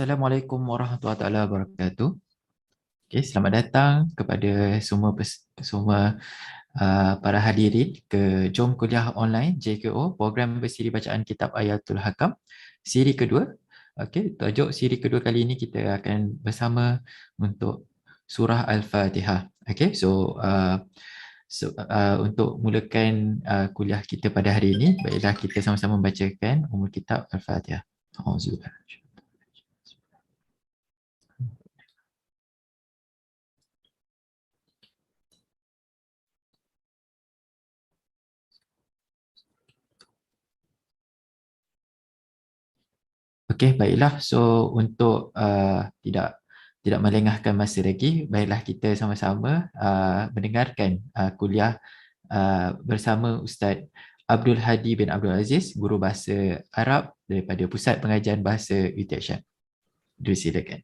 Assalamualaikum warahmatullahi wabarakatuh. Okay, selamat datang kepada semua para hadirin ke Jom Kuliah Online JKO, program bersiri bacaan kitab Ayatul Hakam, siri kedua. Okey, tajuk siri kedua kali ini kita akan bersama untuk surah Al-Fatihah. Okey, untuk mulakan kuliah kita pada hari ini, baiklah kita sama-sama membacakan umul kitab Al-Fatihah. Auzubillah. Okey, baiklah. So untuk tidak melengahkan masa lagi, baiklah kita sama-sama mendengarkan kuliah bersama Ustaz Abdul Hadi bin Abdul Aziz, guru bahasa Arab daripada Pusat Pengajian Bahasa UTH. Silakan.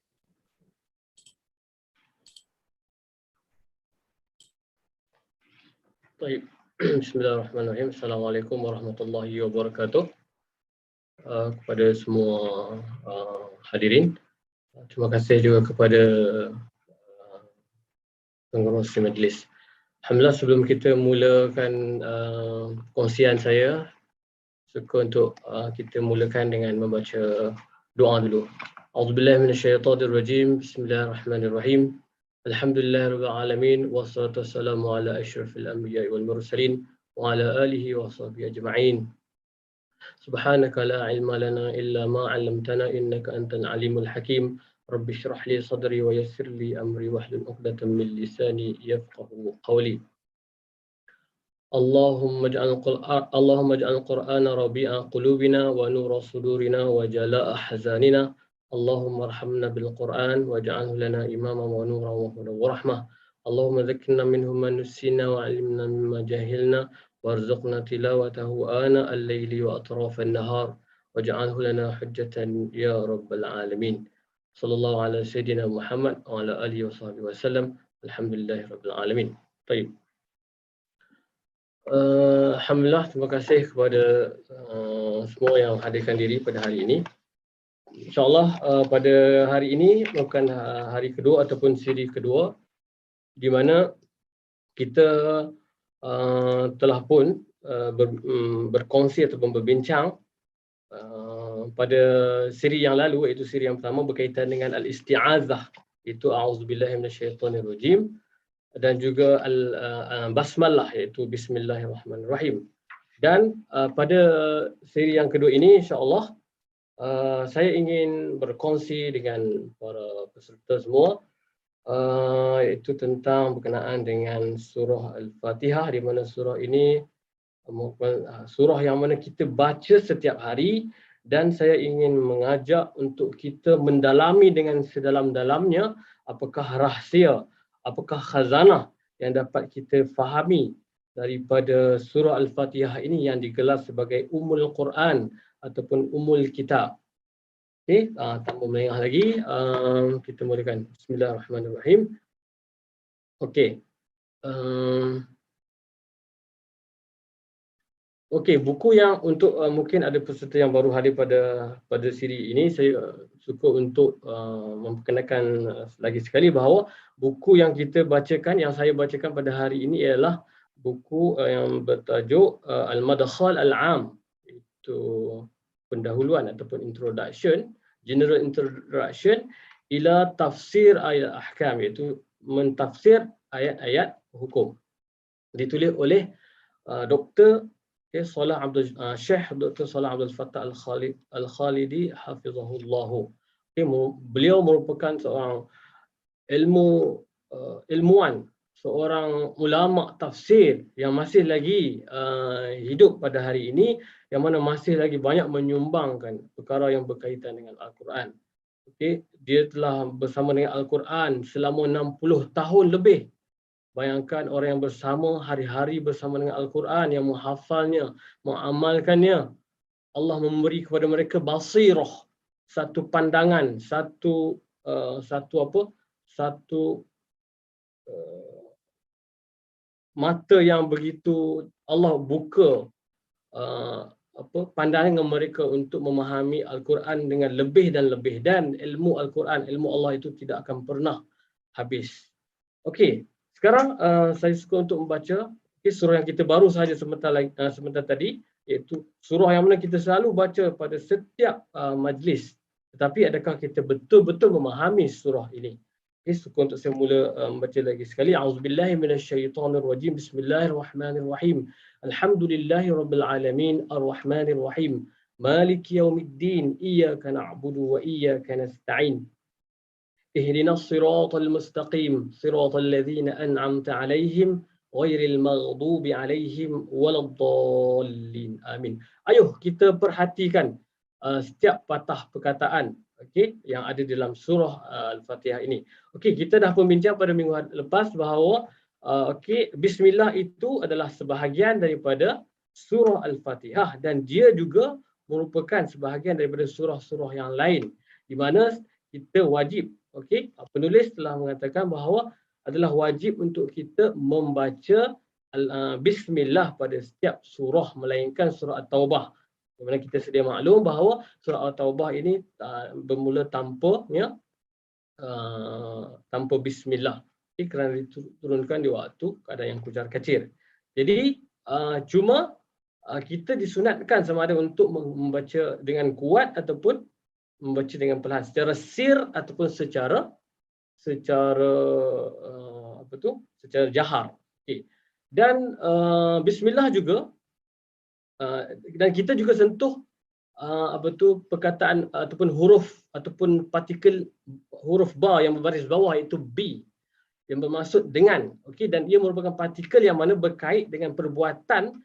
Baik. Bismillahirrahmanirrahim. Assalamualaikum warahmatullahi wabarakatuh. Kepada semua hadirin, terima kasih juga kepada pengerusi majlis. Alhamdulillah, sebelum kita mulakan kongsian saya, suka untuk kita mulakan dengan membaca doa dulu. A'udzubillahi minasyaitonirrajim. Bismillahirrahmanirrahim. Alhamdulillahirabbil alamin wassalatu wassalamu ala asyrafil anbiya'i wal mursalin wa ala alihi wa sahbihi ajma'in. Subhanaka la ilma lana illa ma 'allamtana innaka antal alimul hakim. Rabbi shrah li sadri wa yassir li amri wahlul 'uqdatam min lisani yafqahu qawli. Allahumma ij'al Qur'ana rabi'a qulubina wa nura sudurina wa jala'a ahzanina. Allahumma arhamna bil Qur'an waj'alhu lana imaman wa nuran wa hudan wa rahmah. Allahumma dhakkirna minhu ma nusina wa 'allimna mimma jahilna warzuqna tilawatahu ana al-layli wa atraf an-nahar waj'alhu lana hujjatan ya rabbal alamin. Sallallahu ala sayyidina Muhammad wa ala alihi wa sahbihi wasallam. Alhamdulillahi rabbil alamin. Baik. Alhamdulillah, terima kasih kepada semua yang hadirkan diri pada hari ini. InsyaAllah pada hari ini bukan hari kedua ataupun siri kedua di mana kita telah pun berkongsi ataupun berbincang pada siri yang lalu, iaitu siri yang pertama berkaitan dengan al-isti'azah, iaitu a'udzubillahi minasyaitonirrajim, dan juga basmalah, iaitu bismillahirrahmanirrahim. Dan pada siri yang kedua ini insya-Allah saya ingin berkongsi dengan para peserta semua iaitu tentang berkenaan dengan surah Al-Fatihah, di mana surah ini surah yang mana kita baca setiap hari, dan saya ingin mengajak untuk kita mendalami dengan sedalam-dalamnya apakah rahsia, apakah khazanah yang dapat kita fahami daripada surah Al-Fatihah ini yang digelar sebagai Ummul Quran ataupun Ummul Kitab. Okey, tanpa melengah lagi, kita mulakan. Bismillahirrahmanirrahim. Okey. Okey, buku yang untuk mungkin ada peserta yang baru hadir pada siri ini, saya suka untuk memperkenalkan lagi sekali bahawa buku yang kita bacakan, yang saya bacakan pada hari ini ialah buku yang bertajuk Al-Madkhal Al-'Am, itu pendahuluan ataupun introduction, general introduction ila tafsir ayat ahkam, iaitu mentafsir ayat-ayat hukum. Ditulis oleh Dr. Syekh Dr. Salah Abdul Fattah Al-Khalidi hafizahullah. Beliau merupakan seorang ilmuwan, seorang ulama tafsir yang masih lagi hidup pada hari ini, yang mana masih lagi banyak menyumbangkan perkara yang berkaitan dengan Al-Quran. Okey, dia telah bersama dengan Al-Quran selama 60 tahun lebih. Bayangkan orang yang bersama hari-hari bersama dengan Al-Quran, yang menghafalnya, mengamalkannya. Allah memberi kepada mereka basirah, satu pandangan, satu mata yang begitu Allah buka pandangan mereka untuk memahami Al-Quran dengan lebih dan lebih, dan ilmu Al-Quran, ilmu Allah itu tidak akan pernah habis. Okey, sekarang saya suka untuk membaca surah yang kita baru sahaja sebentar tadi, iaitu surah yang mana kita selalu baca pada setiap majlis. Tetapi adakah kita betul-betul memahami surah ini? Suka untuk saya mula membaca lagi sekali. A'udzubillahi minasyaitonirrajim. Bismillahirrahmanirrahim. Alhamdulillahi rabbil alamin arrahmanir rahim. Maliki yaumiddin. Iyyaka na'budu wa iyyaka nasta'in. Ihdinas siratal mustaqim. Siratal ladzina an'amta 'alaihim ghairil maghdubi 'alaihim waladdallin. Amin. Ayuh kita perhatikan setiap patah perkataan yang ada dalam surah Al-Fatihah ini. Kita dah pembincang pada minggu lepas bahawa bismillah itu adalah sebahagian daripada surah Al-Fatihah, dan dia juga merupakan sebahagian daripada surah-surah yang lain di mana kita wajib, penulis telah mengatakan bahawa adalah wajib untuk kita membaca bismillah pada setiap surah melainkan surah At-Taubah. Di mana kita sedia maklum bahawa surah At-Taubah ini bermula tanpa bismillah, kerana diturunkan di waktu keadaan yang kucar kacir. Jadi cuma kita disunatkan sama ada untuk membaca dengan kuat ataupun membaca dengan perlahan, secara sir ataupun secara jahar. Dan bismillah juga, dan kita juga sentuh perkataan ataupun huruf ataupun partikel huruf ba yang berbaris bawah, iaitu B, yang bermaksud dengan, dan ia merupakan partikel yang mana berkait dengan perbuatan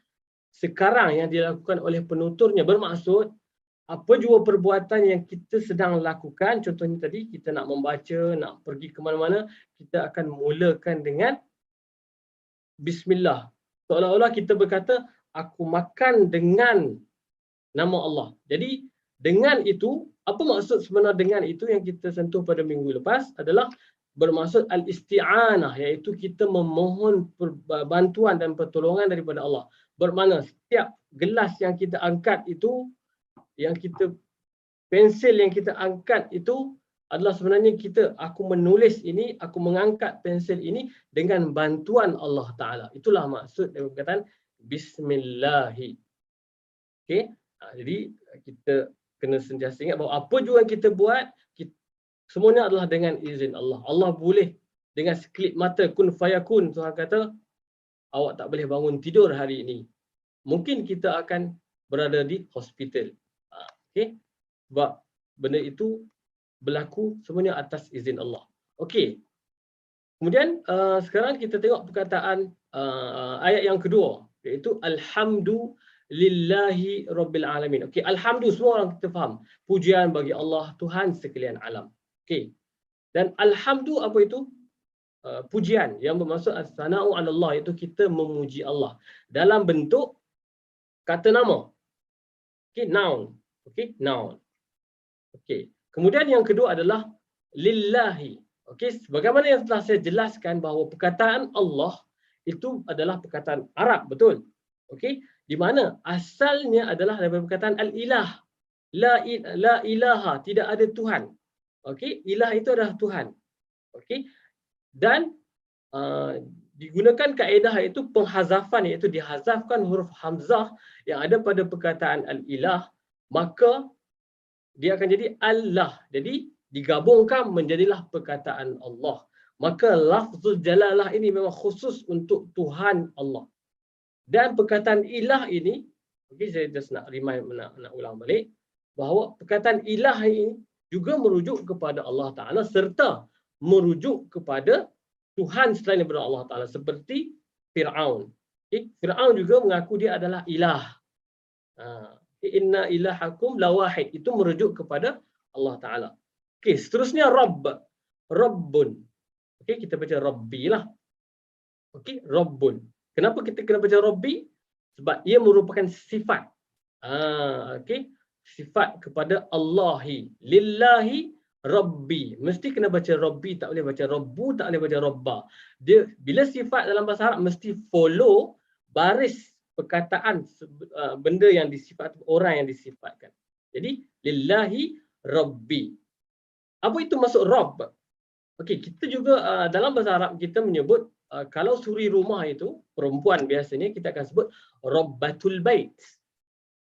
sekarang yang dilakukan oleh penuturnya. Bermaksud apa jua perbuatan yang kita sedang lakukan, contohnya tadi kita nak membaca, nak pergi ke mana-mana, kita akan mulakan dengan bismillah. Seolah-olah kita berkata, aku makan dengan nama Allah. Jadi dengan itu, apa maksud sebenar dengan itu yang kita sentuh pada minggu lepas adalah bermaksud al-isti'anah, iaitu kita memohon bantuan dan pertolongan daripada Allah. Bermakna setiap gelas yang kita angkat itu, pensil yang kita angkat itu adalah sebenarnya aku menulis ini, aku mengangkat pensil ini dengan bantuan Allah Ta'ala. Itulah maksud dari perkataan Bismillahi. Jadi kita kena sentiasa ingat bahawa apa jua yang kita buat, semuanya adalah dengan izin Allah. Allah boleh dengan sekelip mata, kun fayakun, Tuhan kata, awak tak boleh bangun tidur hari ini. Mungkin kita akan berada di hospital. Sebab benda itu berlaku semuanya atas izin Allah. Kemudian sekarang kita tengok perkataan ayat yang kedua, iaitu Alhamdulillahi Rabbil Alamin. Alhamdu semua orang kita faham. Pujian bagi Allah, Tuhan sekalian alam. Dan Alhamdu apa itu? Pujian yang bermaksud as-sana'u 'ala Allah, iaitu kita memuji Allah dalam bentuk kata nama. Noun. Noun. Kemudian yang kedua adalah lillahi. Sebagaimana yang telah saya jelaskan bahawa perkataan Allah itu adalah perkataan Arab, betul? Di mana asalnya adalah daripada perkataan al-ilah. La ilaha, tidak ada Tuhan. Ilah itu adalah Tuhan. Dan digunakan kaedah iaitu penghazafan, iaitu dihazafkan huruf hamzah yang ada pada perkataan al-ilah, maka dia akan jadi Allah. Jadi digabungkan menjadilah perkataan Allah. Maka lafzul jalalah ini memang khusus untuk Tuhan Allah. Dan perkataan ilah ini, saya just nak remind, nak ulang balik, bahawa perkataan ilah ini juga merujuk kepada Allah Ta'ala serta merujuk kepada Tuhan selain daripada Allah Ta'ala, seperti Fir'aun. Fir'aun juga mengaku dia adalah ilah. Inna ilahakum lawahid, itu merujuk kepada Allah Ta'ala. Seterusnya Rabb. Rabbun. Kita baca Rabbi lah. Rabbun. Kenapa kita kena baca Rabbi? Sebab ia merupakan sifat. Sifat kepada Allahi. Lillahi Rabbi. Mesti kena baca Rabbi, tak boleh baca Rabbu, tak boleh baca Rabba. Dia bila sifat dalam bahasa Arab mesti follow baris perkataan benda yang disifat, orang yang disifatkan. Jadi lillahi rabbi. Apa itu maksud rabb? Okey, kita juga dalam bahasa Arab kita menyebut kalau suri rumah itu perempuan biasanya kita akan sebut rabbatul bait.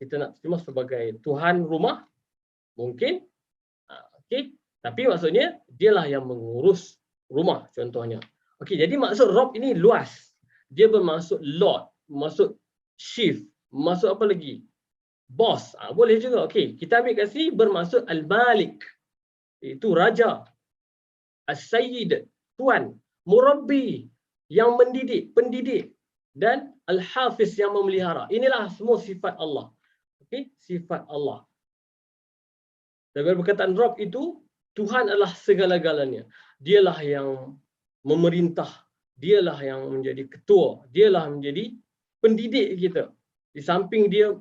Kita nak terima sebagai tuhan rumah mungkin. Okey, tapi maksudnya dialah yang mengurus rumah contohnya. Okey, jadi maksud rabb ini luas. Dia bermaksud lord, bermaksud chief, bermaksud apa lagi? Boss. Boleh juga. Okey, kita ambil kat sini bermaksud al-malik. Itu raja. As-sayyid, tuan. Murabbi, yang mendidik, pendidik. Dan al-hafiz, yang memelihara. Inilah semua sifat Allah. Okey, sifat Allah. Dari perkataan Rabb itu, Tuhan adalah segala-galanya. Dialah yang memerintah. Dialah yang menjadi ketua. Dialah menjadi pendidik kita. Di samping dia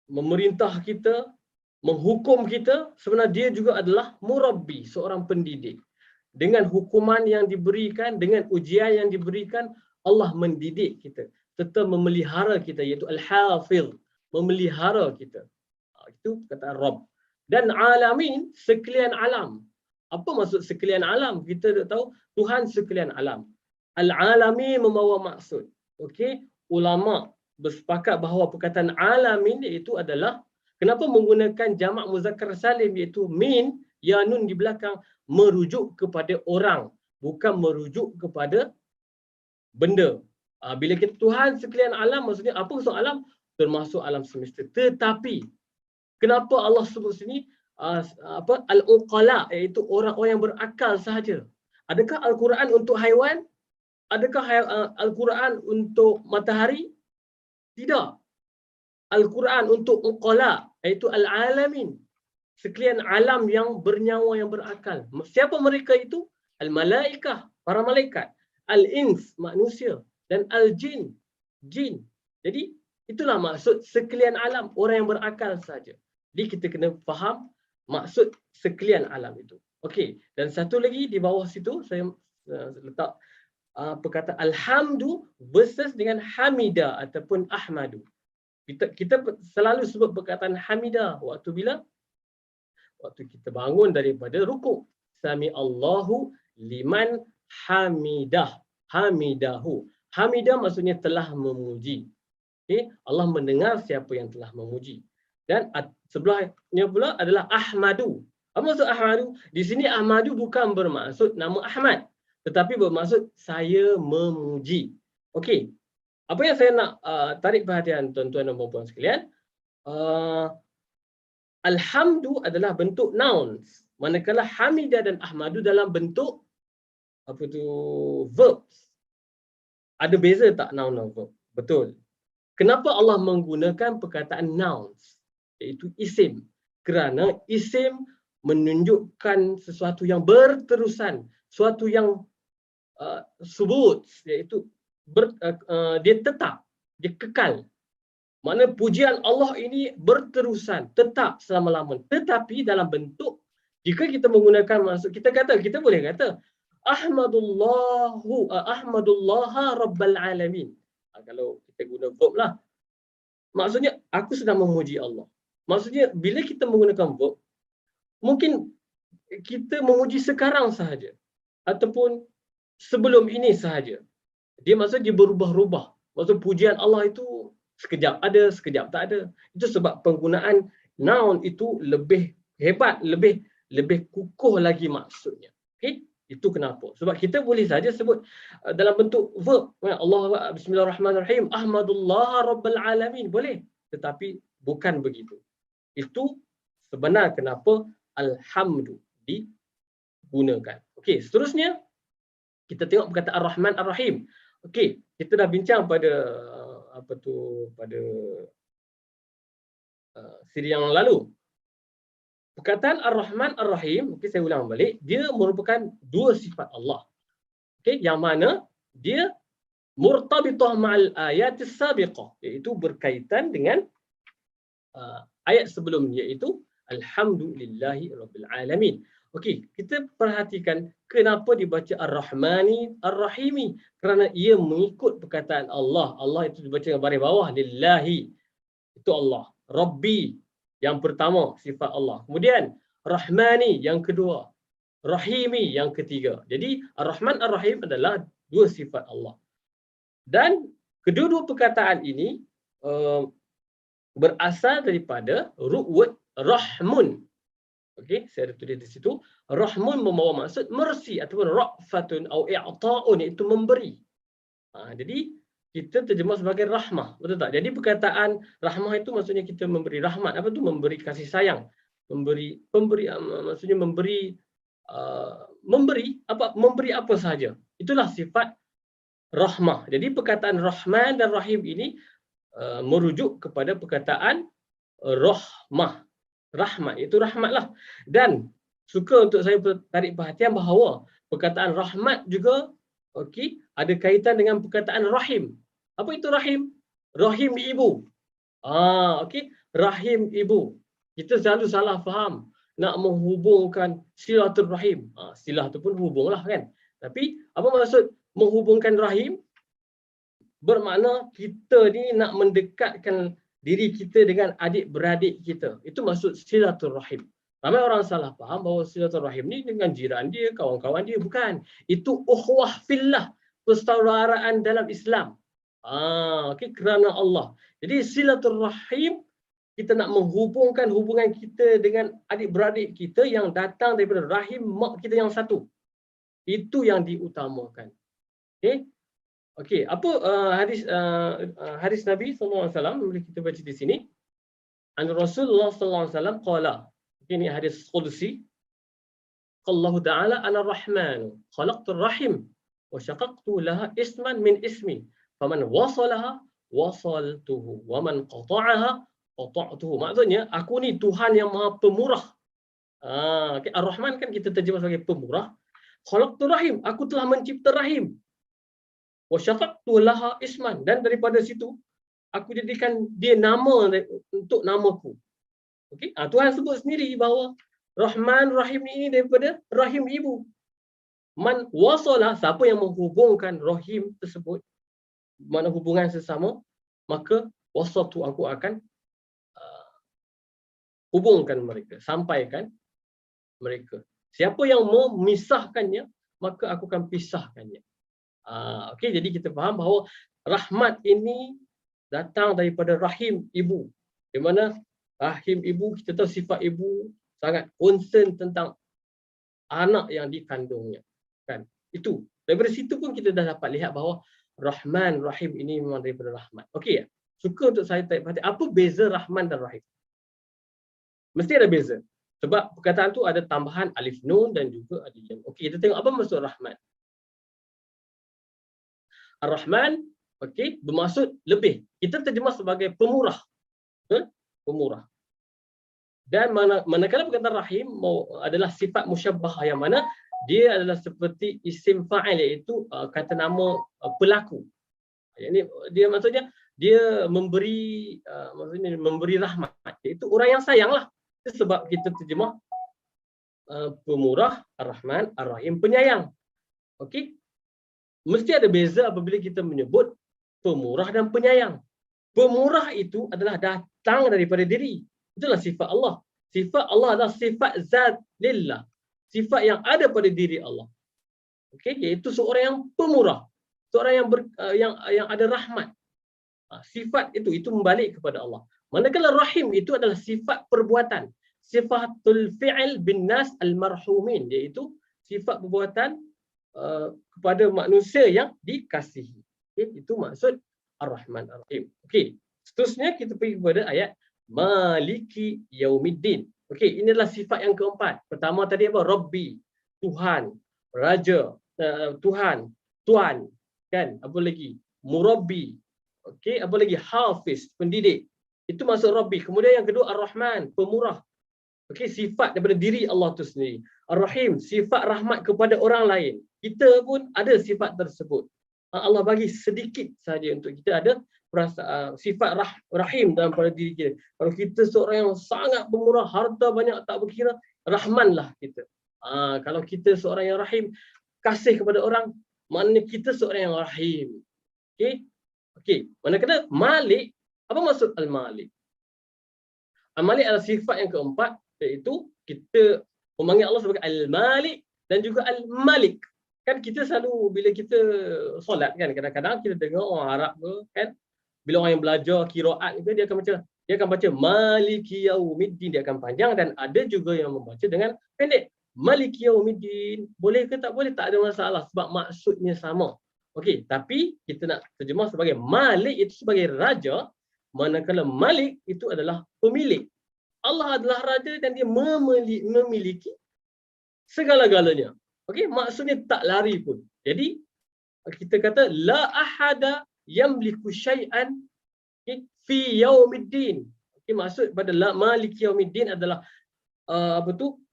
memerintah kita, menghukum kita, sebenarnya dia juga adalah murabbi, seorang pendidik. Dengan hukuman yang diberikan, dengan ujian yang diberikan, Allah mendidik kita, serta memelihara kita, iaitu al-hafiz, memelihara kita. Itu kata Rabb. Dan alamin, sekalian alam. Apa maksud sekalian alam? Kita dah tahu Tuhan sekalian alam. Al-alami membawa maksud. Okey, ulama bersepakat bahawa perkataan alamin iaitu adalah kenapa menggunakan jamak muzakkar salim iaitu min, ya nun di belakang, merujuk kepada orang, bukan merujuk kepada benda. Bila kita Tuhan sekalian alam, maksudnya apa maksud alam? Termasuk alam semesta. Tetapi kenapa Allah sebut sini al-uqala, iaitu orang-orang yang berakal sahaja? Adakah Al-Quran untuk haiwan? Adakah Al-Quran untuk matahari? Tidak. Al-Quran untuk uqala, iaitu al-alamin. Sekalian alam yang bernyawa, yang berakal. Siapa mereka itu? Al-malaikah, para malaikat. Al-ins, manusia. Dan al-jin, jin. Jadi itulah maksud sekalian alam, orang yang berakal saja. Jadi kita kena faham maksud sekalian alam itu. Okey, dan satu lagi di bawah situ saya letak perkataan alhamdu versus dengan hamida ataupun ahmadu. Kita selalu sebut perkataan hamidah waktu kita bangun daripada rukuk. Sami Allahu liman hamidah. Hamidahu. Hamidah maksudnya telah memuji. Okay? Allah mendengar siapa yang telah memuji. Dan sebelahnya pula adalah ahmadu. Apa maksud ahmadu? Di sini ahmadu bukan bermaksud nama Ahmad, tetapi bermaksud saya memuji. Okey. Apa yang saya nak tarik perhatian tuan-tuan dan puan-puan sekalian, alhamdu adalah bentuk nouns, manakala hamidah dan ahmadu dalam bentuk verbs. Ada beza tak noun dan verb? Betul. Kenapa Allah menggunakan perkataan nouns, iaitu isim? Kerana isim menunjukkan sesuatu yang berterusan, sesuatu yang subut, iaitu dia tetap, dia kekal. Maknanya pujian Allah ini berterusan, tetap selama-lamanya. Tetapi dalam bentuk, jika kita menggunakan maksud, kita boleh kata Ahmadullaha Rabbal Alamin. Kalau kita guna verb lah. Maksudnya, aku sedang memuji Allah. Maksudnya, bila kita menggunakan verb, mungkin kita memuji sekarang sahaja. Ataupun sebelum ini sahaja. Dia maksudnya dia berubah-ubah. Maksud pujian Allah itu sekejap ada, sekejap tak ada. Itu sebab penggunaan noun itu lebih hebat, lebih kukuh lagi maksudnya. Okay? Itu kenapa. Sebab kita boleh saja sebut dalam bentuk verb. Allah, bismillahirrahmanirrahim, Ahmadullah Rabbal Alamin. Boleh. Tetapi bukan begitu. Itu sebenar kenapa alhamdu digunakan. Okey, seterusnya kita tengok perkataan Ar-Rahman Ar-Rahim. Okey, kita dah bincang pada pada siri yang lalu. Perkataan Ar-Rahman Ar-Rahim, okey, saya ulang balik, dia merupakan dua sifat Allah. Okey, yang mana dia murtabitah ma'al ayatis sabiqah, iaitu berkaitan dengan ayat sebelum, iaitu alhamdulillahi rabbil alamin. Okey, kita perhatikan kenapa dibaca Ar-Rahmani Ar-Rahimi, kerana ia mengikut perkataan Allah. Allah itu dibaca dengan baris bawah, lillahi, itu Allah. Rabbi yang pertama sifat Allah. Kemudian Rahmani yang kedua, Rahimi yang ketiga. Jadi Ar-Rahman Ar-Rahim adalah dua sifat Allah. Dan kedua-dua perkataan ini berasal daripada root word Rahmun. Okey, saya ada tulis di situ. Rahmun membawa maksud mercy ataupun ra'fatun atau i'ta'un, iaitu memberi. Jadi kita terjemah sebagai rahmah, betul tak? Jadi perkataan rahmah itu maksudnya kita memberi rahmat. Apa tu? Memberi kasih sayang. Maksudnya memberi apa sahaja. Itulah sifat rahmah. Jadi perkataan Rahman dan Rahim ini merujuk kepada perkataan rahmah. Rahmat, itu rahmatlah. Dan suka untuk saya tarik perhatian bahawa perkataan rahmat juga ada kaitan dengan perkataan rahim. Apa itu rahim? Rahim ibu. Rahim ibu. Kita selalu salah faham nak menghubungkan silaturrahim. Silah tu pun hubunglah kan. Tapi apa maksud menghubungkan rahim? Bermakna kita ni nak mendekatkan diri kita dengan adik-beradik kita. Itu maksud silaturrahim. Ramai orang salah faham bahawa silaturrahim ni dengan jiran dia, kawan-kawan dia. Bukan. Itu ukhuwah fillah, persaudaraan dalam Islam. Kerana Allah. Jadi silaturrahim, kita nak menghubungkan hubungan kita dengan adik-beradik kita yang datang daripada rahim mak kita yang satu. Itu yang diutamakan. Okey, apa hadis Nabi SAW boleh kita baca di sini. An Rasulullah SAW qala. Ini hadis qudsi. Allah Ta'ala ana rahman khalaqtu rahim wa syaqaqtu laha isman min ismi faman wasalaha wasaltuhu wa man qata'aha qata'tuhu. Maksudnya aku ni Tuhan yang Maha Pemurah. Ar-Rahman kan kita terjemah sebagai pemurah. Khalaqtu rahim, aku telah mencipta rahim. Wa syaqaqtu laha isman, dan daripada situ aku jadikan dia nama untuk namaku. Tuhan sebut sendiri bahawa Rahman Rahim ini daripada rahim ibu. Man wasala, siapa yang menghubungkan rahim tersebut, mana hubungan sesama, maka wasatu, aku akan hubungkan mereka, sampaikan mereka. Siapa yang memisahkannya, maka aku akan pisahkannya. Jadi kita faham bahawa rahmat ini datang daripada rahim ibu. Di mana rahim ibu, kita tahu sifat ibu sangat concern tentang anak yang dikandungnya. Kan? Itu. Daripada situ pun kita dah dapat lihat bahawa Rahman, Rahim ini memang daripada rahmat. Okey ya? Suka untuk saya tarik perhatian. Apa beza Rahman dan Rahim? Mesti ada beza. Sebab perkataan tu ada tambahan alif nun dan juga ada jam. Okey, kita tengok apa maksud Rahman. Ar-Rahman, bermaksud lebih. Kita terjemah sebagai pemurah. Pemurah. Dan manakala perkataan Rahim adalah sifat musyabbah, yang mana dia adalah seperti isim fa'il, iaitu kata nama pelaku. Ini dia maksudnya dia memberi rahmat, iaitu orang yang sayanglah. Itu sebab kita terjemah pemurah, Ar-Rahman, Ar-Rahim, penyayang. Mesti ada beza apabila kita menyebut pemurah dan penyayang. Pemurah itu adalah datang daripada diri. Itulah sifat Allah. Sifat Allah adalah sifat zat lillah. Sifat yang ada pada diri Allah. Iaitu seorang yang pemurah. Seorang yang ada rahmat. Sifat itu membalik kepada Allah. Manakala Rahim itu adalah sifat perbuatan. Sifatul fi'il bin nas al-marhumin. Iaitu sifat perbuatan kepada manusia yang dikasihi. Itu maksud Ar-Rahman Ar-Rahim. Seterusnya kita pergi kepada ayat Maliki Yaumiddin. Ini adalah sifat yang keempat. Pertama tadi apa? Rabbi, Tuhan, Raja, Tuhan, Tuan, kan? Apa lagi? Murabbi. Apa lagi? Hafiz, pendidik. Itu maksud Rabbi. Kemudian yang kedua Ar-Rahman, pemurah. Sifat daripada diri Allah itu sendiri. Ar-Rahim, sifat rahmat kepada orang lain. Kita pun ada sifat tersebut. Allah bagi sedikit saja untuk kita ada perasaan sifat rahim dalam pada diri kita. Kalau kita seorang yang sangat pemurah, harta banyak tak berkira, rahmanlah kita. Kalau kita seorang yang rahim, kasih kepada orang, maknanya kita seorang yang rahim. Okey? Okey, manakala Malik, apa maksud Al-Malik? Al-Malik adalah sifat yang keempat, iaitu kita memanggil Allah sebagai Al-Malik dan juga Al-Malik. Kan kita selalu bila kita solat kan, kadang-kadang kita dengar orang Arab ke kan, bila orang yang belajar qiraat ke dia akan baca Maliki Yaumiddin, dia akan panjang, dan ada juga yang membaca dengan pendek. Maliki Yaumiddin. Boleh ke tak boleh? Tak ada masalah sebab maksudnya sama. Okey, tapi kita nak terjemah sebagai Malik itu sebagai raja, manakala Malik itu adalah pemilik. Allah adalah raja dan dia memiliki segala-galanya. Okey, maksudnya tak lari pun. Jadi kita kata la ahada yamliku syai'an fi yaumiddin. Okey, maksud pada la maliki yaumiddin adalah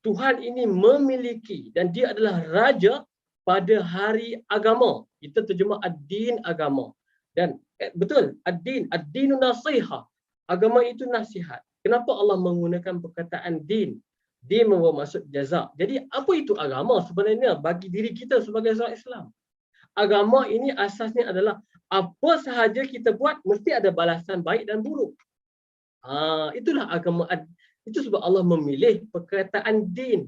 Tuhan ini memiliki dan dia adalah raja pada hari agama. Kita terjemah ad-din, agama. Dan betul, ad-dinu nasiha. Agama itu nasihat. Kenapa Allah menggunakan perkataan din? Din membawa maksud jaza. Jadi apa itu agama sebenarnya bagi diri kita sebagai seorang Islam? Agama ini asasnya adalah apa sahaja kita buat mesti ada balasan baik dan buruk. Itulah agama. Itu sebab Allah memilih perkataan din.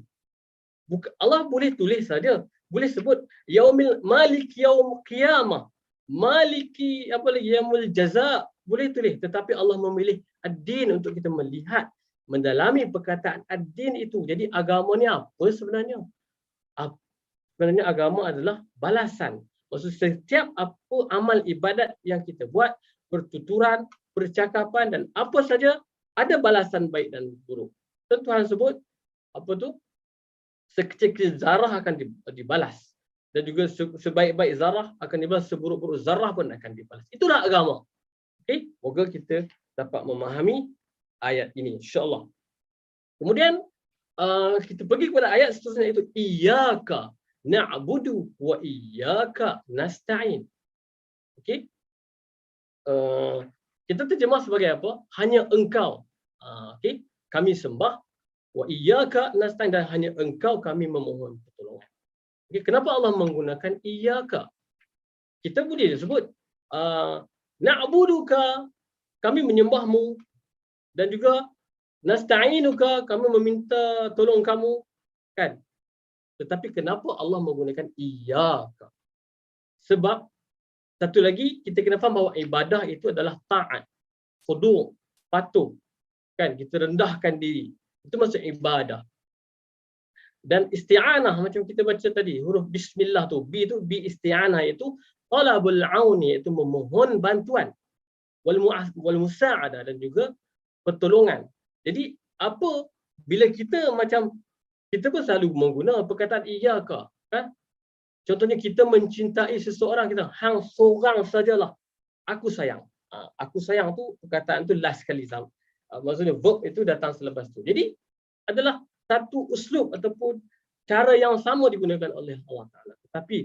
Allah boleh tulis saja. Boleh sebut yaumil malik yaum qiyamah. Maliki apa lagi yaumul jaza. Boleh tulis, tetapi Allah memilih ad-din untuk kita melihat, mendalami perkataan ad-din itu. Jadi agama ni apa sebenarnya? Sebenarnya agama adalah balasan. Maksud setiap apa amal ibadat yang kita buat, pertuturan, percakapan dan apa saja ada balasan baik dan buruk. Dan Tuhan sebut apa tu? Sekecil-kecil zarah akan dibalas. Dan juga sebaik-baik zarah akan dibalas, seburuk-buruk zarah pun akan dibalas. Itulah agama. Okey, moga kita dapat memahami ayat ini insya-Allah. Kemudian kita pergi kepada ayat seterusnya, itu iyyaka na'budu wa iyyaka nasta'in. Okey. Kita terjemah sebagai apa? Hanya engkau. Okey, kami sembah, wa iyyaka nasta'in, dan hanya engkau kami memohon pertolongan. Okey, kenapa Allah menggunakan iyyaka? Kita boleh sebut na'buduka, kami menyembahmu, dan juga nasta'inuka, kami meminta tolong kamu, kan? Tetapi kenapa Allah menggunakan iyyaka? Sebab satu lagi kita kena faham bahawa ibadah itu adalah taat, khudu', patuh, kan? Kita rendahkan diri. Itu maksud ibadah. Dan isti'anah macam kita baca tadi, huruf bismillah tu, bi isti'anah itu talabul auni, iaitu memohon bantuan, wal musa'adah, dan juga pertolongan. Jadi apa bila kita macam kita pun selalu menggunakan perkataan iyyaka, kan? Contohnya kita mencintai seseorang, kita hang seorang sajalah aku sayang. Aku sayang tu perkataan tu last kali maksudnya verb itu datang selepas tu. Jadi adalah satu uslub ataupun cara yang sama digunakan oleh Allah Taala. Tetapi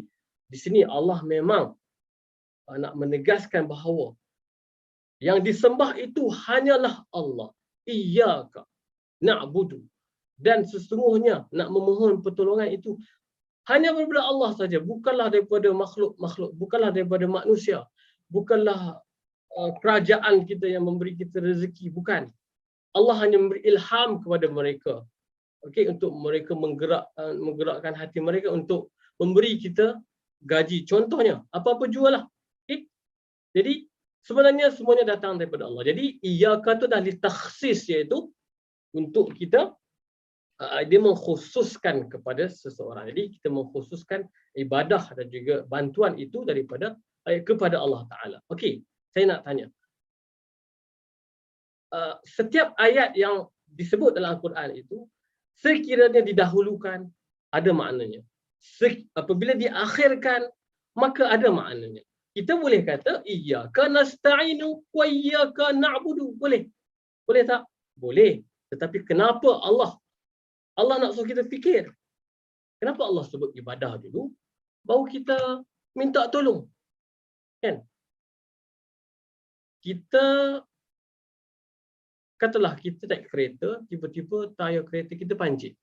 di sini Allah memang nak menegaskan bahawa yang disembah itu hanyalah Allah. Iyyaka na'budu. Dan sesungguhnya nak memohon pertolongan itu hanya daripada Allah saja, bukanlah daripada makhluk-makhluk, bukanlah daripada manusia, bukanlah kerajaan kita yang memberi kita rezeki, bukan. Allah hanya memberi ilham kepada mereka. Okey, untuk mereka menggerakkan hati mereka untuk memberi kita gaji. Contohnya, apa-apa jualah. Okey. Jadi sebenarnya semuanya datang daripada Allah. Jadi iyyaka tu dah ditakhsis, iaitu untuk kita dia mengkhususkan kepada seseorang. Jadi kita mengkhususkan ibadah dan juga bantuan itu daripada kepada Allah Taala. Okey, saya nak tanya. Setiap ayat yang disebut dalam Al-Quran itu sekiranya didahulukan ada maknanya. Apabila diakhirkan maka ada maknanya. Kita boleh kata iyyaka nasta'inu wa iyyaka na'budu. Boleh? Boleh tak? Boleh. Tetapi kenapa Allah nak suruh kita fikir? Kenapa Allah sebut ibadah dulu baru kita minta tolong? Kan? Kita katalah kita naik kereta, tiba-tiba tayar kereta kita pancit.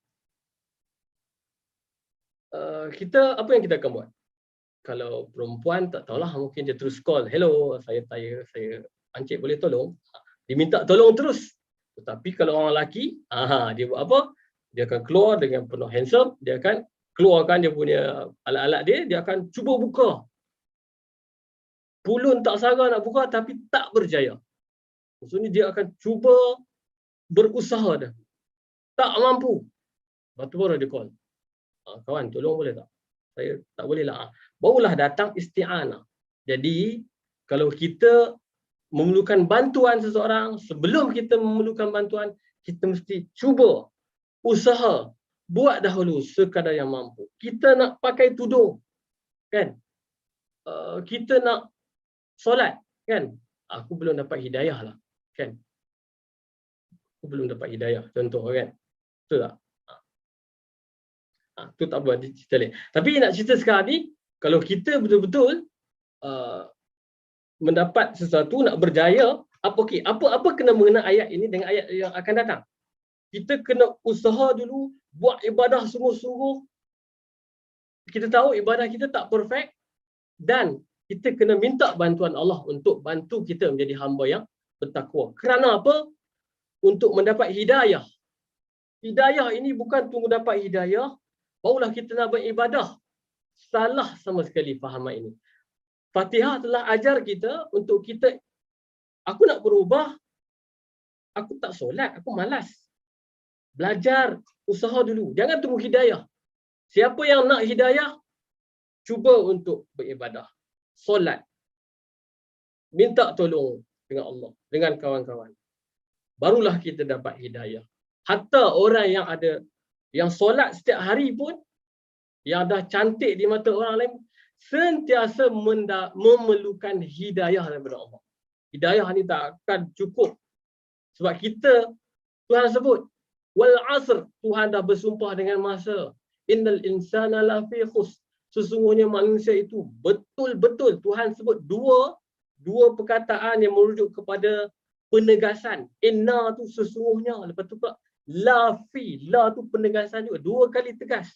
kita apa yang kita akan buat? Kalau perempuan tak tahulah, mungkin dia terus call, hello, saya saya Encik boleh tolong? Dia minta tolong terus. Tetapi kalau orang lelaki, dia buat apa? Dia akan keluar dengan penuh handsome, dia akan keluarkan dia punya alat-alat dia, dia akan cuba buka. Pulun tak sabar nak buka tapi tak berjaya. Maksudnya dia akan cuba berusaha dah. Tak mampu. Lepas tu baru dia call. Kawan, tolong boleh tak? Saya tak boleh lah. Barulah datang isti'anah. Jadi, kalau kita memerlukan bantuan seseorang, sebelum kita memerlukan bantuan, kita mesti cuba, usaha, buat dahulu sekadar yang mampu. Kita nak pakai tudung, kan? Kita nak solat, kan? Aku belum dapat hidayah lah, kan? Aku belum dapat hidayah, contoh, kan? Betul tak? Tu tak buat cerita lain. Tapi nak cerita sekarang ni, kalau kita betul-betul mendapat sesuatu, nak berjaya, apa kena mengenai ayat ini dengan ayat yang akan datang? Kita kena usaha dulu, buat ibadah sungguh-sungguh. Kita tahu ibadah kita tak perfect dan kita kena minta bantuan Allah untuk bantu kita menjadi hamba yang bertakwa. Kerana apa? Untuk mendapat hidayah. Hidayah ini bukan tunggu dapat hidayah, barulah kita nak beribadah. Salah sama sekali fahaman ini. Fatihah telah ajar kita untuk kita, aku nak berubah, aku tak solat, aku malas. Belajar, usaha dulu. Jangan tunggu hidayah. Siapa yang nak hidayah, cuba untuk beribadah. Solat. Minta tolong dengan Allah, dengan kawan-kawan. Barulah kita dapat hidayah. Hatta orang yang ada, yang solat setiap hari pun, yang dah cantik di mata orang lain, sentiasa memerlukan hidayah daripada Allah. Hidayah ni tak akan cukup. Sebab kita, Tuhan sebut, wal asr, Tuhan dah bersumpah dengan masa. Innal insana lafi khus. Sesungguhnya manusia itu betul-betul, Tuhan sebut dua perkataan yang merujuk kepada penegasan. Inna tu sesungguhnya, lepas tu pula lafi, la tu penegasan juga. Dua kali tegas.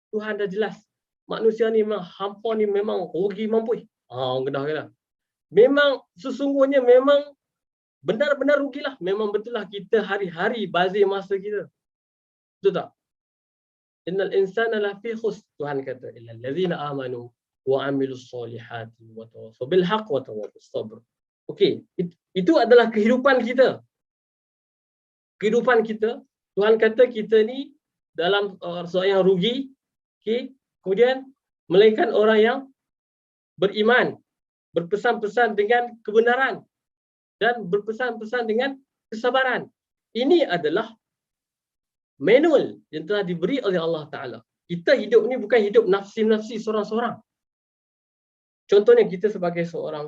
Tuhan dah jelas. Manusia ni memang hampa ni memang rugi mampus. Orang Kedah. Memang sesungguhnya memang benar-benar rugilah. Memang betul lah kita hari-hari bazir masa kita. Betul tak? Innal insana lafi khus. Tuhan kata illal ladzina amanu wa amilus solihati wa tawassaw bil haqq wa tawassaw bis sabr. Okey, itu adalah kehidupan kita. Kehidupan kita, Tuhan kata kita ni dalam seorang yang rugi. Okey, kemudian melainkan orang yang beriman, berpesan-pesan dengan kebenaran dan berpesan-pesan dengan kesabaran. Ini adalah manual yang telah diberi oleh Allah Ta'ala. Kita hidup ni bukan hidup nafsi-nafsi seorang-seorang. Contohnya kita sebagai seorang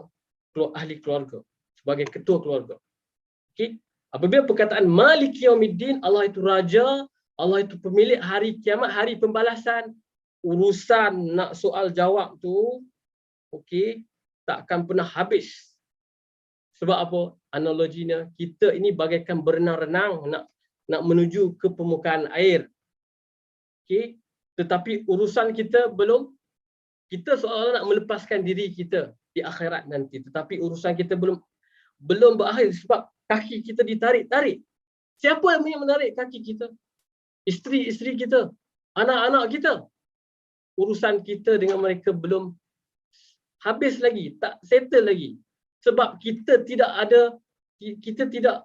ahli keluarga, sebagai ketua keluarga. Okay? Apabila perkataan Maliki Yaumiddin, Allah itu Raja, Allah itu pemilik hari kiamat, hari pembalasan, urusan nak soal jawab tu, okey, tak akan pernah habis. Sebab apa? Analoginya, kita ini bagaikan berenang-renang nak menuju ke permukaan air. Okey, tetapi urusan kita belum, kita seolah-olah nak melepaskan diri kita di akhirat nanti, tetapi urusan kita belum berakhir sebab kaki kita ditarik-tarik. Siapa yang menarik kaki kita? Isteri-isteri kita, anak-anak kita. Urusan kita dengan mereka belum habis lagi, tak settle lagi. Sebab kita tidak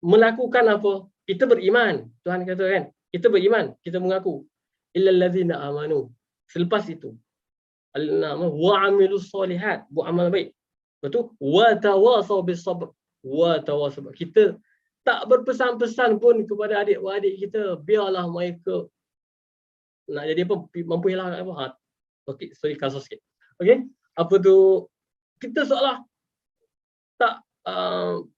melakukan apa? Kita beriman. Tuhan kata kan, kita beriman, kita mengaku. Illal ladzina amanu. Selepas itu, wa amilus solihat, buat amal baik. Betul? Wa tawasaw bis sabr. Wa tawasaw. Kita tak berpesan-pesan pun kepada adik-adik kita, biarlah mereka nak jadi apa, mampu hilang apa. Okey, sorry kasus sikit. Okey, apa tu, kita seolah tak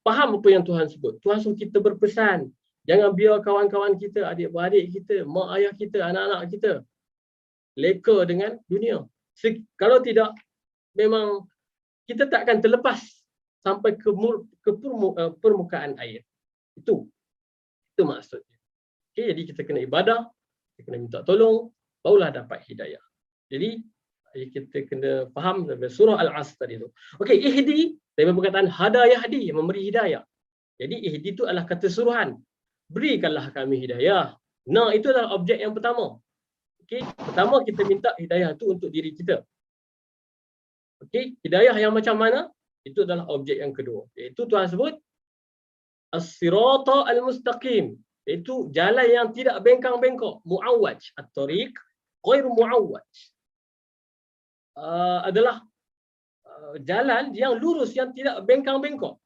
faham apa yang Tuhan sebut. Tuhan suruh kita berpesan, jangan biar kawan-kawan kita, adik-beradik kita, mak ayah kita, anak-anak kita leka dengan dunia. Kalau tidak, memang kita tak akan terlepas sampai ke permukaan air. Itu maksudnya. Okay, jadi kita kena ibadah, kita kena minta tolong, barulah dapat hidayah. Jadi kita kena faham dari surah Al-Asr tadi tu. Okey, ihdi dari perkataan hada yahdi, memberi hidayah. Jadi ihdi itu adalah kata suruhan. Berikanlah kami hidayah. Nah, itu adalah objek yang pertama. Okey, pertama kita minta hidayah itu untuk diri kita. Okey, hidayah yang macam mana? Itu adalah objek yang kedua. Iaitu Tuhan sebut as-sirata al-mustaqim. Iaitu jalan yang tidak bengkang-bengkok, muawwaj. At-tariq ghair muawwaj. Adalah jalan yang lurus yang tidak bengkang-bengkok.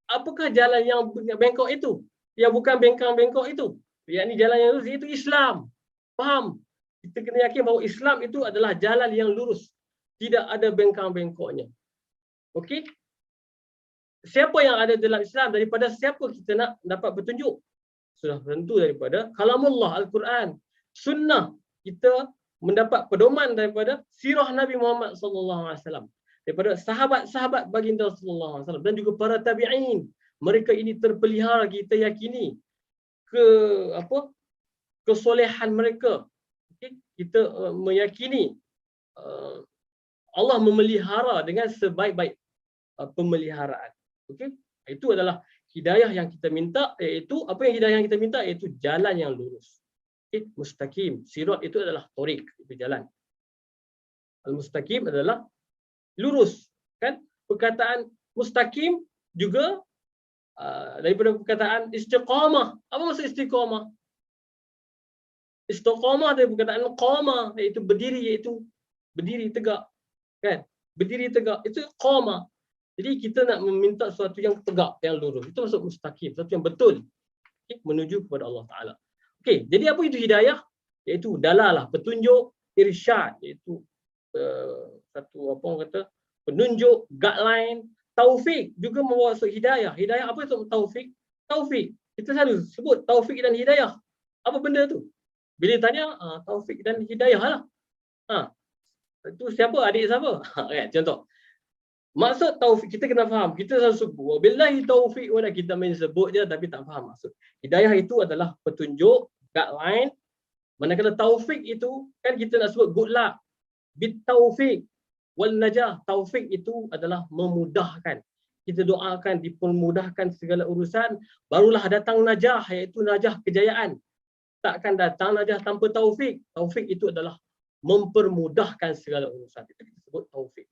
Apakah jalan yang bengkok itu? Yang bukan bengkang-bengkok itu. Yang ini jalan yang lurus itu Islam. Faham? Kita kena yakin bahawa Islam itu adalah jalan yang lurus. Tidak ada bengkang-bengkoknya. Okey? Siapa yang ada dalam Islam? Daripada siapa kita nak dapat petunjuk? Sudah tentu daripada kalamullah Al-Quran. Sunnah, kita mendapat pedoman daripada sirah Nabi Muhammad SAW, daripada sahabat-sahabat baginda sallallahu alaihi wasallam dan juga para tabi'in. Mereka ini terpelihara, kita yakini kesolehan mereka. Okay? Kita meyakini Allah memelihara dengan sebaik-baik pemeliharaan. Okey, itu adalah hidayah yang kita minta, iaitu apa yang hidayah yang kita minta, iaitu jalan yang lurus. Okey, mustaqim. Sirat itu adalah tariq, itu jalan. Al-mustaqim adalah lurus, kan? Perkataan mustaqim juga daripada perkataan istiqamah. Apa maksud istiqamah? Istiqamah dari perkataan qama, iaitu berdiri, iaitu berdiri tegak, kan? Berdiri tegak itu qama. Jadi kita nak meminta sesuatu yang tegak, yang lurus. Itu maksud mustaqim, sesuatu yang betul, okay, menuju kepada Allah Taala. Okey, jadi apa itu hidayah? Iaitu dalalah, petunjuk, irsyad, iaitu satu apa orang kata, penunjuk, guideline, taufik juga membawa maksud hidayah. Hidayah apa itu taufik? Taufik. Kita selalu sebut taufik dan hidayah. Apa benda tu? Bila tanya, taufik dan hidayah lah. Itu siapa? Adik siapa? Kan, contoh. Maksud taufik kita kena faham. Kita selalu sebut wabillahi taufiq, wala kita main sebut je tapi tak faham maksud. Hidayah itu adalah petunjuk, guideline. Manakala taufik itu kan kita nak sebut good luck. Bit taufiq wal najah. Taufik itu adalah memudahkan. Kita doakan dipermudahkan segala urusan, barulah datang najah, iaitu najah kejayaan. Takkan datang najah tanpa taufik. Taufik itu adalah mempermudahkan segala urusan. Itu kita sebut taufik.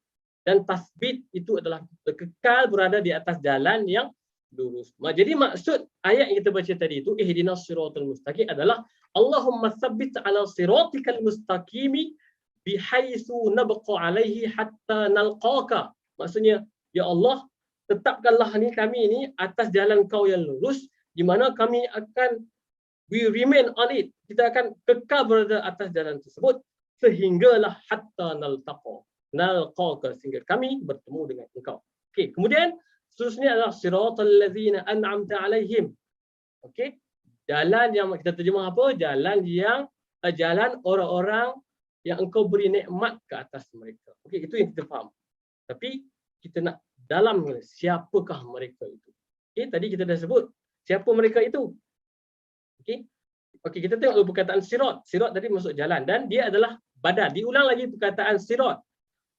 Dan tasbit itu adalah kekal berada di atas jalan yang lurus. Jadi maksud ayat yang kita baca tadi itu ihdinas siratal mustaqim adalah Allahumma tsabbit ala siratikal mustaqimi bihaitsu nabqa alaihi hatta nalqaka. Maksudnya, ya Allah, tetapkanlah kami ini atas jalan Kau yang lurus, di mana kami akan we remain on it. Kita akan kekal berada atas jalan tersebut sehinggalah hatta naltaqa. Nalqaka, sehingga kami bertemu dengan Engkau. Okey, kemudian seterusnya adalah siratal ladzina an'amta alaihim. Okey, jalan yang kita terjemah apa? Jalan orang-orang yang Engkau beri nikmat ke atas mereka. Okey, itu yang kita faham. Tapi kita nak dalam siapakah mereka itu? Okey, tadi kita dah sebut siapa mereka itu. Okey. Okey, kita tengok dulu perkataan sirat. Sirat tadi masuk jalan dan dia adalah badan. Diulang lagi perkataan sirat.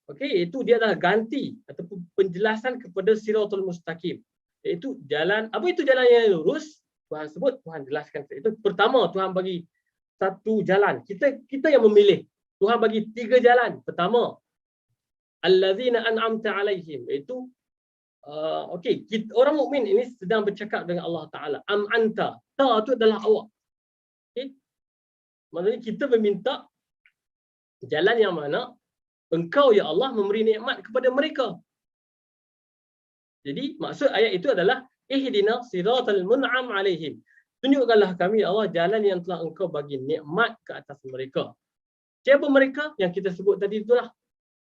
Okey, itu dia adalah ganti ataupun penjelasan kepada siratul mustaqim. Iaitu jalan, apa itu jalan yang lurus? Tuhan sebut, Tuhan jelaskan. Itu pertama, Tuhan bagi satu jalan. Kita yang memilih. Tuhan bagi 3 jalan. Pertama, allazina an'amta alaihim. Iaitu okey, orang mukmin ini sedang bercakap dengan Allah Taala. Am anta. Ta itu adalah awak. Okey. Maksudnya kita meminta jalan yang mana Engkau ya Allah memberi nikmat kepada mereka. Jadi maksud ayat itu adalah ihdinas siratal mun'am alaihim. Tunjukkanlah kami ya Allah jalan yang telah Engkau bagi nikmat ke atas mereka. Siapa mereka? Yang kita sebut tadi itulah.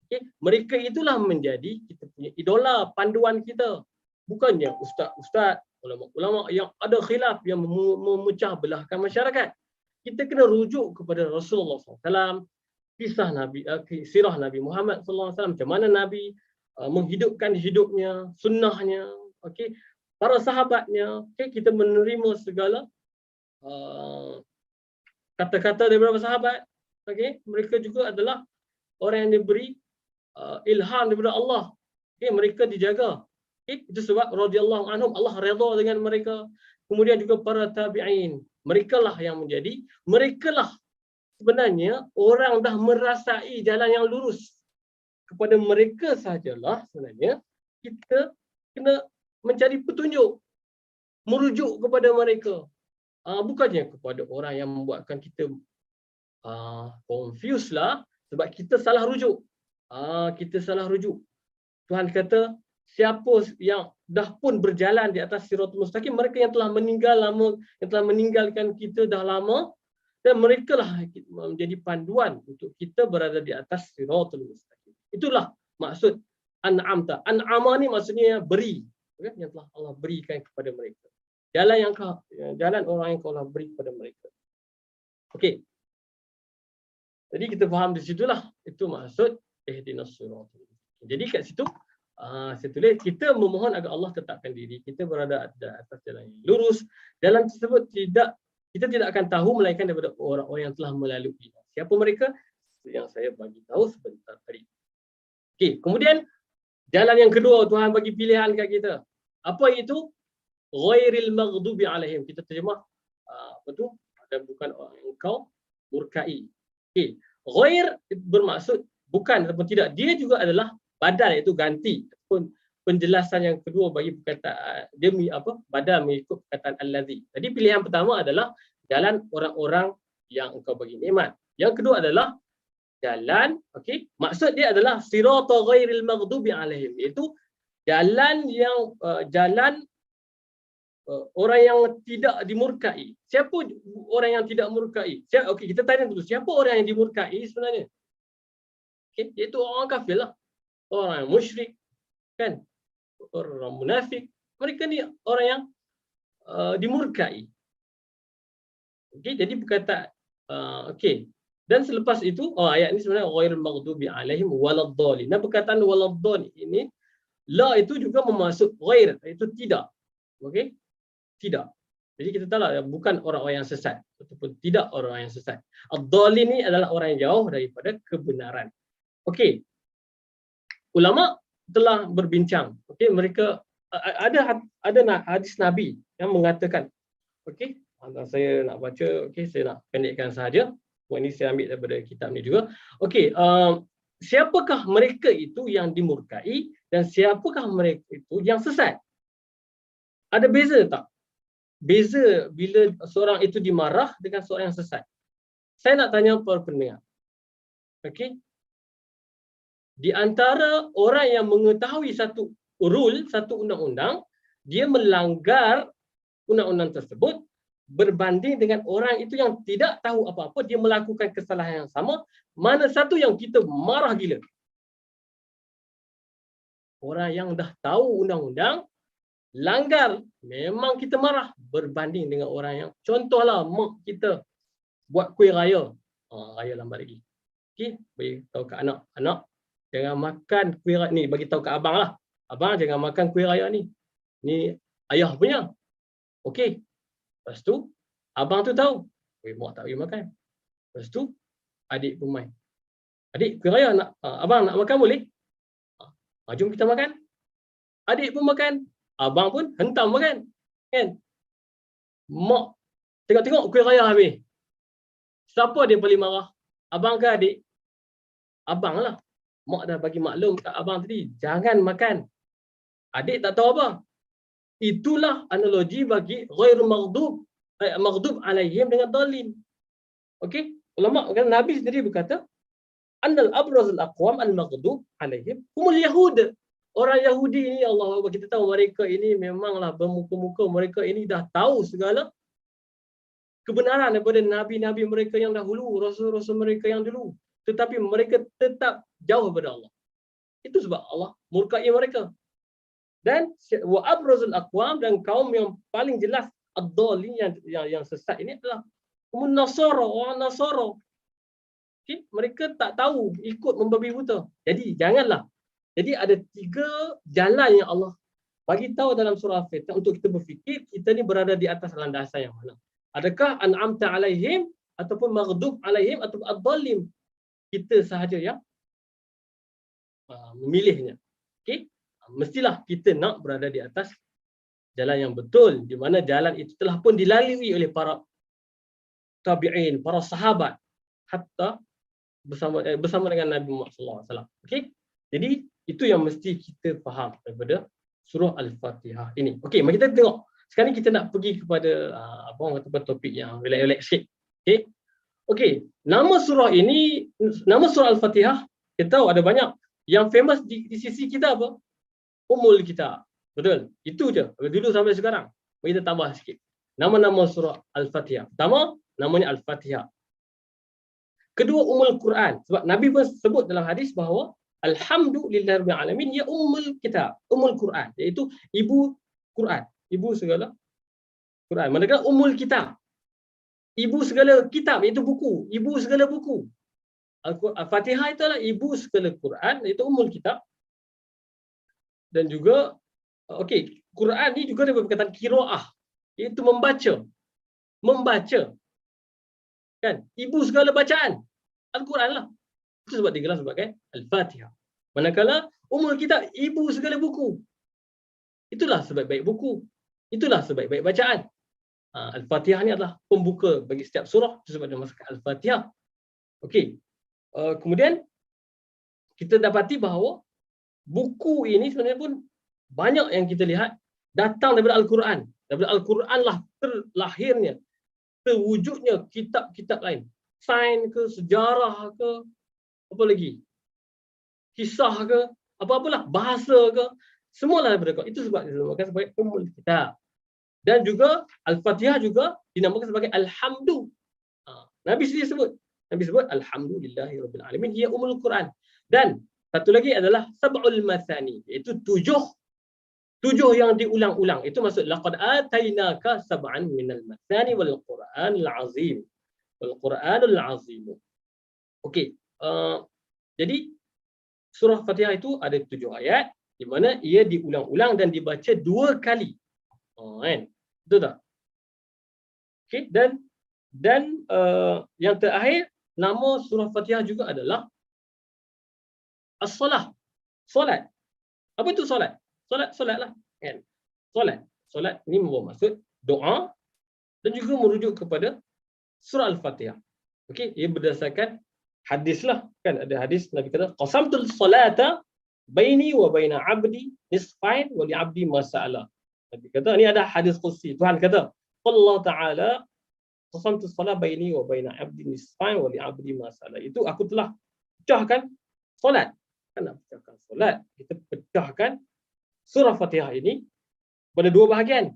Okay. Mereka itulah menjadi kita punya idola, panduan kita. Bukannya ustaz-ustaz, ulama-ulama yang ada khilaf yang memecah belahkan masyarakat. Kita kena rujuk kepada Rasulullah SAW. Kisah Nabi, sirah Nabi Muhammad SAW, macam mana Nabi menghidupkan hidupnya, sunnahnya, okey, para sahabatnya, okey, kita menerima segala kata-kata daripada sahabat. Okey, mereka juga adalah orang yang diberi ilham daripada Allah. Okey, mereka dijaga. Okey, itu sebab radhiyallahu anhum, Allah redha dengan mereka. Kemudian juga para tabi'in. Merekalah yang merekalah sebenarnya orang dah merasai jalan yang lurus. Kepada mereka sajalah sebenarnya kita kena mencari petunjuk, merujuk kepada mereka. Bukannya kepada orang yang membuatkan kita confused lah, sebab kita salah rujuk. Kita salah rujuk. Tuhan kata, siapa yang dah pun berjalan di atas siratul mustaqim, mereka yang telah meninggal lama, yang telah meninggalkan kita dah lama, dan mereka lah menjadi panduan untuk kita berada di atas siratul mustaqim. Itulah maksud an'amta. An'ama ni maksudnya beri, yang telah Allah berikan kepada mereka. Jalan orang yang Allah beri kepada mereka. Okey. Jadi kita faham di situlah, itu maksud ihdinas siratal mustaqim. Jadi kat situ saya tulis, kita memohon agar Allah tetapkan diri kita berada di atas jalan yang lurus. Jalan tersebut kita tidak akan tahu melainkan daripada orang-orang yang telah melalui. Siapa mereka? Yang saya bagi tahu sebentar tadi. Okey, kemudian jalan yang kedua Tuhan bagi pilihan kat kita. Apa itu? Ghairil maghdubi alaihim. Kita terjemah apa tu? Dan bukan orang yang engkau murkai. Okey, ghair bermaksud bukan ataupun tidak. Dia juga adalah badal, iaitu ganti. Ataupun penjelasan yang kedua bagi perkataan demi apa? Badal mengikut perkataan allazi. Jadi pilihan pertama adalah jalan orang-orang yang engkau bagi nikmat. Yang kedua adalah jalan, okey, maksud dia adalah siratal ghairil maghdubi alaihim, iaitu jalan yang orang yang tidak dimurkai. Siapa orang yang tidak murkai? Okey, kita tanya dulu, siapa orang yang dimurkai sebenarnya? Okey, iaitu orang kafir lah. Orang yang musyrik, kan? Orang munafik. Mereka ni orang yang dimurkai. Okey, jadi perkataan okey. Dan selepas itu, ayat ini sebenarnya ghairil maghdubi alaihim waladdallin. Nah, perkataan waladdallin ini, la itu juga bermaksud ghair, itu tidak. Okey? Tidak. Jadi kita tahu lah, bukan orang-orang yang sesat ataupun tidak orang yang sesat. Ad-dallin ini adalah orang yang jauh daripada kebenaran. Okey. Ulama telah berbincang. Okey, mereka ada hadis Nabi yang mengatakan, okey, saya nak baca, okey, saya nak pendekkan sahaja. Ini saya ambil daripada kitab ni juga. Okey, siapakah mereka itu yang dimurkai dan siapakah mereka itu yang sesat? Ada beza tak? Beza bila seorang itu dimarah dengan seorang yang sesat. Saya nak tanya para pendengar. Okey. Di antara orang yang mengetahui satu rule, satu undang-undang, dia melanggar undang-undang tersebut, berbanding dengan orang itu yang tidak tahu apa-apa, dia melakukan kesalahan yang sama, mana satu yang kita marah gila? Orang yang dah tahu undang-undang, langgar, memang kita marah, berbanding dengan orang yang, contohlah mak kita buat kuih raya, raya lambat lagi. Okey, bagi tahu kat anak, jangan makan kuih raya ni, bagi tahu kat abang lah. Abang jangan makan kuih raya ni. Ni ayah punya. Okey. Lepas tu, abang tu tahu. Mak tak bagi makan. Lepas tu, adik pun main. Adik, kuih raya nak, abang nak makan boleh? Jom kita makan. Adik pun makan. Abang pun hentam makan. Kan? Mak tengok-tengok kuih raya habis. Siapa dia paling marah? Abang ke adik? Abang lah. Mak dah bagi maklum kat abang tadi, jangan makan. Adik tak tahu apa. Itulah analogi bagi ghairul maghdub alaihim dengan dhalin. Okey? Ulama kan Nabi sendiri berkata, annal abrazul aqwam al maghdub alaihim humul yahud. Orang Yahudi ini, Allah, kita tahu mereka ini memanglah bermuka-muka, mereka ini dah tahu segala kebenaran daripada nabi-nabi mereka yang dahulu, rasul-rasul mereka yang dulu. Tetapi mereka tetap jauh daripada Allah. Itu sebab Allah murkai mereka. Dan wa abrazul aqwam, dan kaum yang paling jelas ad-dhalin, yang sesat ini adalah kaum Nasara, orang Nasara. Okay? Mereka tak tahu, ikut membabi buta. Jadi janganlah. Jadi ada 3 jalan yang Allah bagi tahu dalam surah Al-Fatihah untuk kita berfikir kita ni berada di atas landasan yang mana. Adakah an'amta alaihim ataupun maghdub alaihim ataupun ad-dhallim. Kita sahaja yang memilihnya. Okey? Mestilah kita nak berada di atas jalan yang betul, di mana jalan itu telah pun dilalui oleh para tabi'in, para sahabat, hatta bersama dengan Nabi Muhammad SAW. Okey? Jadi itu yang mesti kita faham daripada surah Al-Fatihah ini. Okey, mari kita tengok. Sekarang ni kita nak pergi kepada apa orang kata topik yang relax sikit. Okey. Okey, nama surah ini, nama surah Al-Fatihah, kita tahu ada banyak. Yang famous di sisi kita apa? Ummul Kitab. Betul? Itu je. Dulu sampai sekarang. Mari kita tambah sikit. Nama-nama surah Al-Fatihah. Pertama, namanya Al-Fatihah. Kedua, Ummul Quran. Sebab Nabi pun sebut dalam hadis bahawa Alhamdulillahirabbil alamin, ya Ummul Kitab, Ummul Quran, iaitu ibu Quran, ibu segala Quran. Manakala Ummul Kitab, ibu segala kitab, iaitu buku, ibu segala buku. Al-Fatihah itulah ibu segala Quran, iaitu Ummul Kitab. Dan juga okey, Quran ni juga ada perkataan qiraah, iaitu membaca. Membaca. Kan? Ibu segala bacaan. Al-Quran lah. Itu sebab digelar sebagai Al-Fatihah. Manakala Ummul Kitab, ibu segala buku. Itulah sebaik-baik buku. Itulah sebaik-baik bacaan. Al-Fatihah ni adalah pembuka bagi setiap surah. Itu sebab dinamakan Al-Fatihah. Okey. Kemudian kita dapati bahawa buku ini sebenarnya pun banyak yang kita lihat datang daripada Al-Quran. Daripada Al-Quran lah terlahirnya, terwujudnya kitab-kitab lain. Sains ke, sejarah ke, apa lagi? Kisah ke, apa-apalah, bahasa ke, semualah daripada Quran. Itu sebab dinamakan sebagai Ummul Kitab. Dan juga Al-Fatihah juga dinamakan sebagai Alhamdu. Nabi sendiri sebut. Nabi sebut Alhamdulillahirabbil alamin, ia Ummul Quran. Dan satu lagi adalah Sab'ul Mathani, iaitu tujuh yang diulang-ulang. Itu maksud laqad atainaka sab'an minal mathani wal Qur'anil azim. Wal Qur'anul azim. Okey. Jadi surah Fatihah itu ada 7 ayat di mana ia diulang-ulang dan dibaca 2 kali. Kan? Betul tak? Okey, dan yang terakhir, nama surah Fatihah juga adalah As-Salah. Solat. Apa itu solat? Solatlah, kan? Solat ini membawa maksud doa dan juga merujuk kepada surah Al-Fatihah. Okey, ia berdasarkan hadis lah, kan? Ada hadis Nabi kata, qasamtul salata baini wa baina abdi nisfain wa li abdi ma sa'ala. Nabi kata, ni ada hadis qudsi. Tuhan kata, Allah Ta'ala qasamtul salat baini wa baina abdi nisfain wa li abdi ma sa'ala. Itu aku telah pecahkan solat. Kan nak pecahkan solat, kita pecahkan surah Fatihah ini pada 2 bahagian.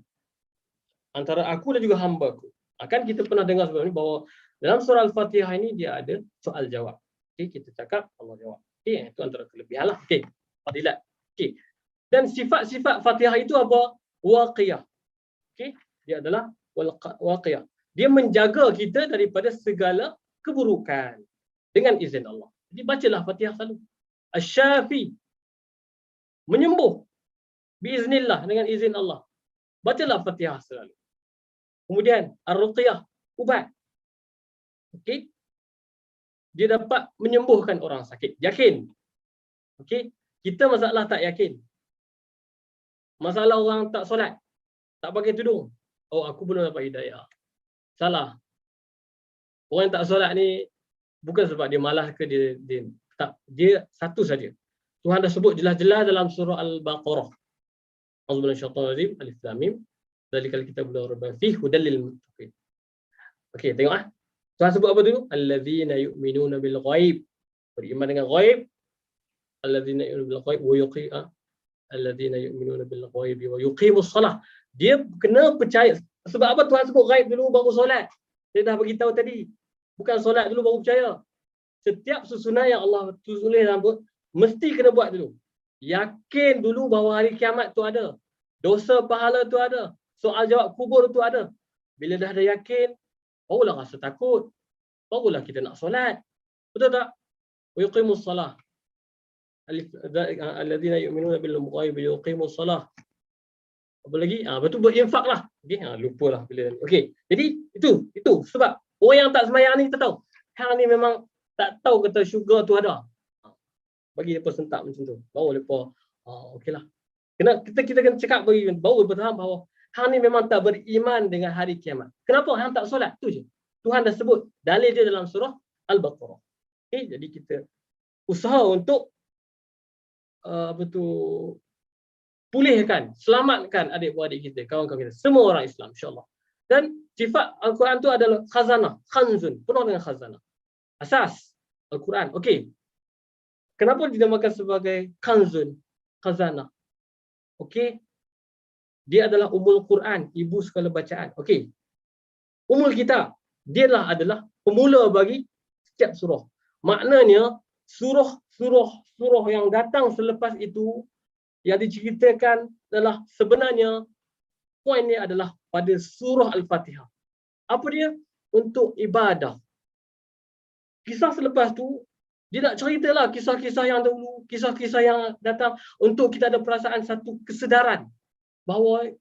Antara aku dan juga hamba-Ku. Akan kita pernah dengar sebelum ini bahawa dalam surah Al-Fatihah ini dia ada soal jawab. Okey, kita cakap, Allah jawab. Okey, itu antara kelebihan lah. Okey, fadilat. Okey. Dan sifat-sifat Fatihah itu apa? Waqiyah. Okey, dia adalah waqiyah. Dia menjaga kita daripada segala keburukan dengan izin Allah. Jadi bacalah Fatihah selalu. Asy-Syafi, menyembuh biiznillah, dengan izin Allah. Bacalah Fatihah selalu. Kemudian Ar-Ruqyah, ubat. Okey. Dia dapat menyembuhkan orang sakit. Yakin. Okey. Kita masalah tak yakin. Masalah orang tak solat, tak pakai tudung. Oh, aku belum dapat hidayah. Salah. Orang yang tak solat ni bukan sebab dia malas ke dia tak, dia satu saja. Tuhan dah sebut jelas-jelas dalam surah Al-Baqarah. A'udzubillahi minasyaitonir rajim. Alif Lam Mim. Dzalikal kitabul la raiba fihi hudal lil muttaqin. Okey, tengok Tuhan sebut apa dulu? Allazina yu'minuna bil ghaib. Beriman dengan ghaib. Allazina yu'minuna bil ghaib wa yuqima. Allazina yu'minuna bil ghaib wa yuqimus salah. Dia kena percaya. Sebab apa Tuhan sebut ghaib dulu baru solat? Dia dah bagi tahu tadi. Bukan solat dulu baru percaya. Setiap susunan yang Allah tulis dalam buku mesti kena buat dulu. Yakin dulu bahawa hari kiamat tu ada. Dosa pahala tu ada. Soal jawab kubur tu ada. Bila dah ada yakin, barulah rasa takut. Barulah kita nak solat. Betul tak? Wa yuqimus salah. Alladzina yu'minuna bil ghaib wa yuqimus salah. Apa lagi? Betul berinfaklah. Okey, lupalah bila. Okey. Jadi itu sebab Orang yang tak semayang ni kita tahu. Hang ni memang tak tahu kata syurga tu ada. Bagi depa sentak macam tu. Baru depa okeylah. Kita kena cakap bagi baru depa faham bahawa hang ni memang tak beriman dengan hari kiamat. Kenapa hang tak solat? Tu je. Tuhan dah sebut dalil dia dalam surah Al-Baqarah. Okey, jadi kita usaha untuk pulihkan, selamatkan adik-beradik kita, kawan-kawan kita, semua orang Islam insya-Allah. Dan sifat Al-Quran tu adalah khazanah, khanzun, penuh dengan khazanah. Asas Al-Quran. Okey. Kenapa dinamakan sebagai khanzun, khazanah? Okey. Dia adalah Ummul Quran, ibu segala bacaan. Okey. Ummul Kitab, dialah adalah pemula bagi setiap surah. Maknanya surah yang datang selepas itu yang diceritakan adalah sebenarnya poinnya adalah pada surah Al-Fatihah. Apa dia? Untuk ibadah. Kisah selepas tu dia nak ceritalah kisah-kisah yang dahulu, kisah-kisah yang datang untuk kita ada perasaan satu kesedaran bahawa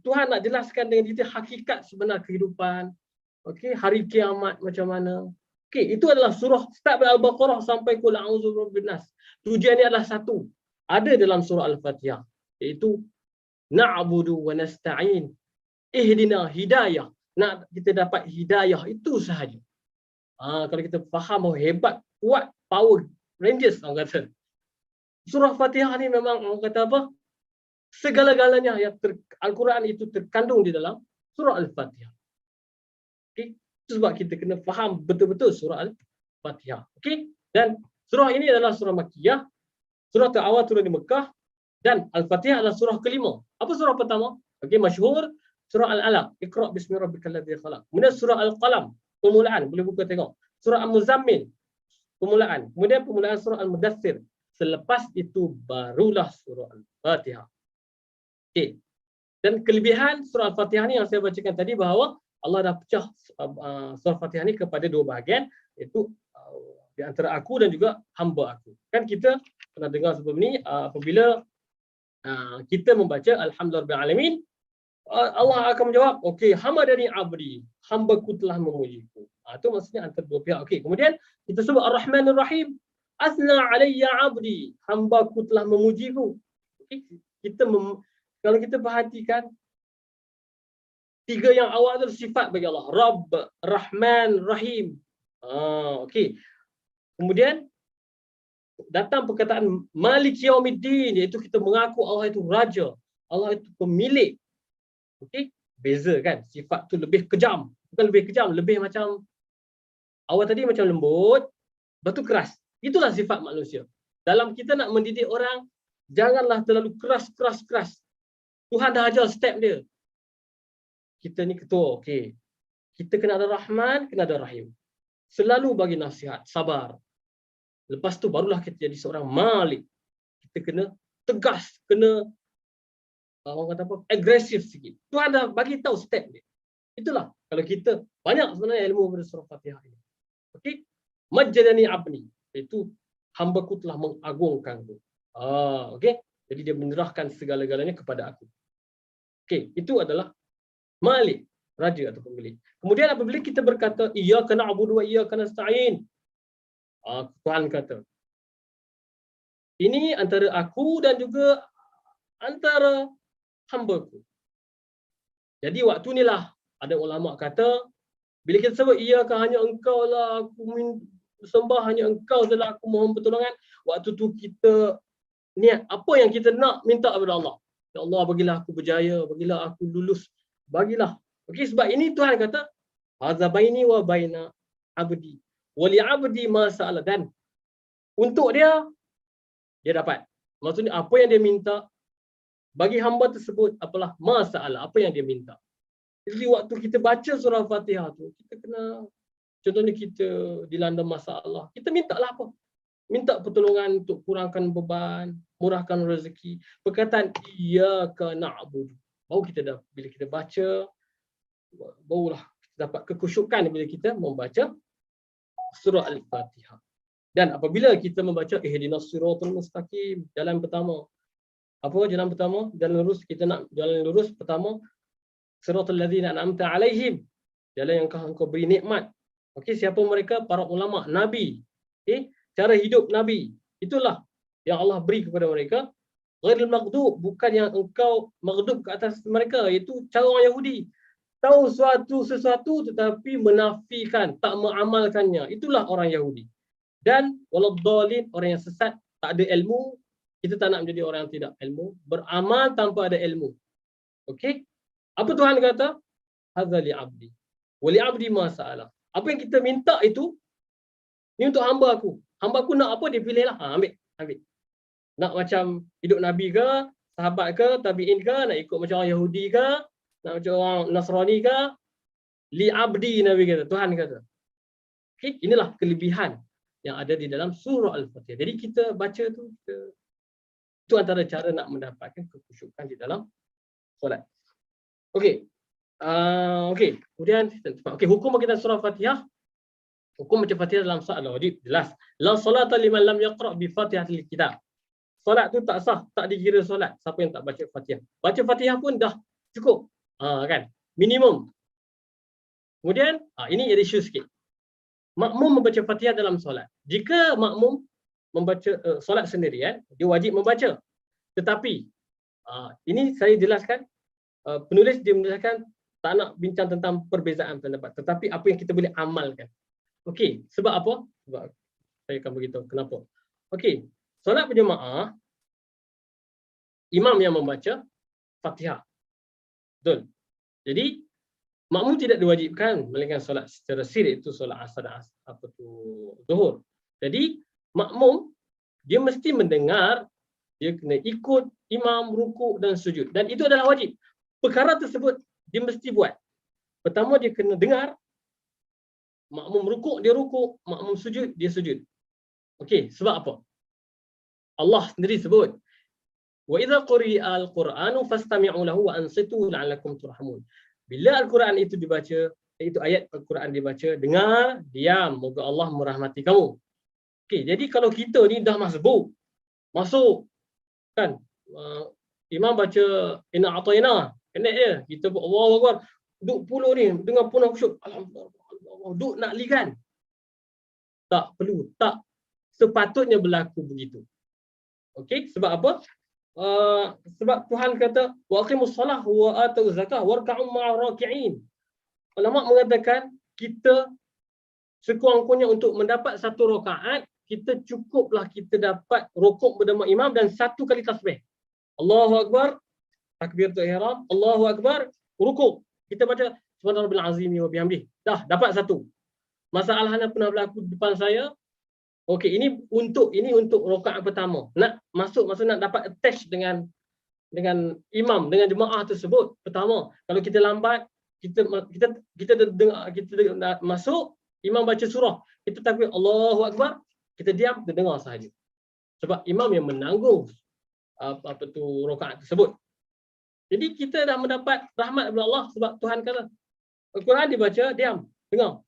Tuhan nak jelaskan dengan kita hakikat sebenar kehidupan. Okey, hari kiamat macam mana. Okey, itu adalah surah start dari Al-Baqarah sampai Qul a'udzu birabbin nas. Tujuannya adalah satu. Ada dalam surah Al-Fatihah, iaitu na'budu wa nasta'in. Ihdina hidayah. Nak kita dapat hidayah itu sahaja. Kalau kita faham bahawa hebat, kuat, power rangers orang kata. Surah Fatihah ni memang orang kata apa? Segala-galanya yang Al-Quran itu terkandung di dalam surah Al-Fatihah. Okey, itu sebab kita kena faham betul-betul surah Al-Fatihah. Okey, dan surah ini adalah surah Makkiyah. Surah terawal turun di Mekah dan Al-Fatihah adalah surah kelima. Apa surah pertama? Okey, masyhur surah Al-Alaq, Iqra bismi rabbikal ladzi khalaq. Kemudian surah Al-Qalam, permulaan, boleh buka tengok. Surah Al-Muzammil, permulaan. Kemudian permulaan surah Al-Mudaththir. Selepas itu barulah surah Al-Fatihah. Okey. Dan kelebihan surah Al-Fatihah ni yang saya bacakan tadi bahawa Allah dah pecah surah Al-Fatihah ni kepada dua bahagian, iaitu di antara aku dan juga hamba aku. Kan kita pernah dengar sebelum ni apabila kita membaca Alhamdulillah alamin, Allah akan menjawab, okey, hamadani abdi, hamba-ku telah memujiku. Itu maksudnya antara dua pihak. Okey, kemudian kita sebut Ar-Rahmanir Rahim, asna alayya abdi, hamba-ku telah memujiku. Okey, kalau kita perhatikan tiga yang awal itu sifat bagi Allah, Rabb, Rahman, Rahim. Okey. Kemudian datang perkataan Malik Yaumiddin, iaitu kita mengaku Allah itu raja, Allah itu pemilik. Okey, beza kan? Sifat tu lebih kejam, bukan lebih kejam, lebih macam awal tadi macam lembut, batu keras. Itulah sifat manusia. Dalam kita nak mendidik orang, janganlah terlalu keras. Tuhan dah ajar step dia. Kita ni ketua, okey. Kita kena ada Rahman, kena ada Rahim. Selalu bagi nasihat, sabar. Lepas tu barulah kita jadi seorang Malik. Kita kena tegas, kena orang kata apa, agresif sikit. Tuhan dah bagi tahu step dia. Itulah kalau kita banyak sebenarnya ilmu pada surah Fatihah ini. Okey? Majjadani abni, iaitu hamba-ku telah mengagungkanku. Okey? Jadi dia menyerahkan segala-galanya kepada aku. Okey, itu adalah Malik, raja atau pemilik. Kemudian apabila kita berkata iyyaka na'budu wa iyyaka nasta'in, Tuhan kata, ini antara aku dan juga antara hamba-ku. Jadi waktu inilah ada ulama kata, bila kita sebut iyyaka, hanya engkau lah aku sembah, hanya engkau sahaja aku mohon pertolongan, waktu tu kita niat apa yang kita nak minta kepada Allah. Ya Allah, bagilah aku berjaya, bagilah aku lulus, bagilah. Okey, sebab ini Tuhan kata, hadza baini wa baina abdi. Wali abdi ma sa'ala, dan untuk dia dapat. Maksudnya apa yang dia minta bagi hamba tersebut apalah ma sa'ala, apa yang dia minta. Jadi waktu kita baca surah Fatihah tu, kita kena, contohnya kita dilanda masalah, kita mintalah apa? Minta pertolongan untuk kurangkan beban, murahkan rezeki. Perkataan iyyaka na'budu. Baru kita dah, bila kita baca, barulah kita dapat kekhusyukan bila kita membaca surah Al-Fatihah. Dan apabila kita membaca ihdinas siratal mustaqim, jalan pertama. Apa jalan pertama? Jalan lurus. Kita nak jalan lurus pertama, siratal ladzina an'amta alaihim. jalan yang engkau beri nikmat. Okey, siapa mereka? Para ulama, nabi. Okey, cara hidup nabi. Itulah yang Allah beri kepada mereka. Ghairil maghdub, bukan yang engkau maghdub ke atas mereka, iaitu cara orang Yahudi. Tahu sesuatu tetapi menafikan, tak mengamalkannya. Itulah orang Yahudi. Dan waladhdallin, orang yang sesat, tak ada ilmu. Kita tak nak menjadi orang yang tidak ilmu, beramal tanpa ada ilmu. Okey? Apa Tuhan kata? Hadza li 'abdi. Wa li 'abdi ma sa'ala. Apa yang kita minta itu ni untuk hamba aku. Hamba aku nak apa, dia pilihlah. Ambil. Nak macam hidup Nabi ke, sahabat ke, tabi'in ke, nak ikut macam orang Yahudi ke, nak macam orang Nasrani ke, li 'abdi, Nabi kata, Tuhan kata. Okey, inilah kelebihan yang ada di dalam surah Al-Fatihah. Jadi kita baca tu, itu antara cara nak mendapatkan kekhusyukan di dalam solat. Okey. Okey. Kemudian, hukum bagi surah Fatihah. Hukum baca Fatihah dalam solat adalah wajib, jelas. La salata liman lam yaqra' bi Fatihatil kitab. Solat tu tak sah, tak dikira solat siapa yang tak baca Fatihah. Baca Fatihah pun dah cukup. Kan? Minimum. Kemudian, ini ada isu sikit. Makmum membaca Fatihah dalam solat. Jika makmum membaca solat sendirian, dia wajib membaca. Tetapi ini saya jelaskan, penulis dia menjelaskan tak nak bincang tentang perbezaan pendapat, tetapi apa yang kita boleh amalkan. Okey, sebab apa? Sebab saya akan beritahu kenapa. Okey, solat berjemaah, imam yang membaca Fatihah. Betul. Jadi makmum tidak diwajibkan melainkan solat secara siri, itu solat asar dan zuhur. Jadi makmum dia mesti mendengar, dia kena ikut imam rukuk dan sujud, dan itu adalah wajib. Perkara tersebut dia mesti buat. Pertama, dia kena dengar. Makmum rukuk, dia rukuk. Makmum sujud, dia sujud. Okey, sebab apa? Allah sendiri sebut, wa idza quri'a al-Qur'anu fastami'u lahu wa ansitu la'allakum turhamun. Bila Al-Quran itu dibaca, itu ayat Al-Quran dibaca, dengar, diam, moga Allah merahmati kamu. Okey, jadi kalau kita ni dah masuk kan, imam baca inna a'tayna, kena je, kita buat Allahu Akbar, duduk puluh ni dengan penuh khusyuk, alhamdulillah, duduk nak ligan. Tak perlu, tak sepatutnya berlaku begitu. Okey, sebab apa? Sebab Tuhan kata wa aqimus solah wa atuz zakah warka'u ma'ar raki'in. Ulama mengatakan kita sekurang-kurangnya untuk mendapat satu rakaat, kita cukuplah kita dapat rukuk bersama imam dan satu kali tasbih. Allahu Akbar, takbiratul ihram, Allahu Akbar, rukuk. Kita baca subhanarabbil azim wa bihamdih. Dah dapat satu. Masalahnya pernah berlaku depan saya. Okey, ini untuk rakaat pertama. Nak masuk, nak dapat attach dengan imam, dengan jemaah tersebut. Pertama, kalau kita lambat, kita dengar masuk, imam baca surah, kita takbir Allahu Akbar, kita diam, kita dengar sahaja. Sebab imam yang menanggung rakaat tersebut. Jadi kita dah mendapat rahmat daripada Allah sebab Tuhan kata Al-Quran dibaca, diam, dengar.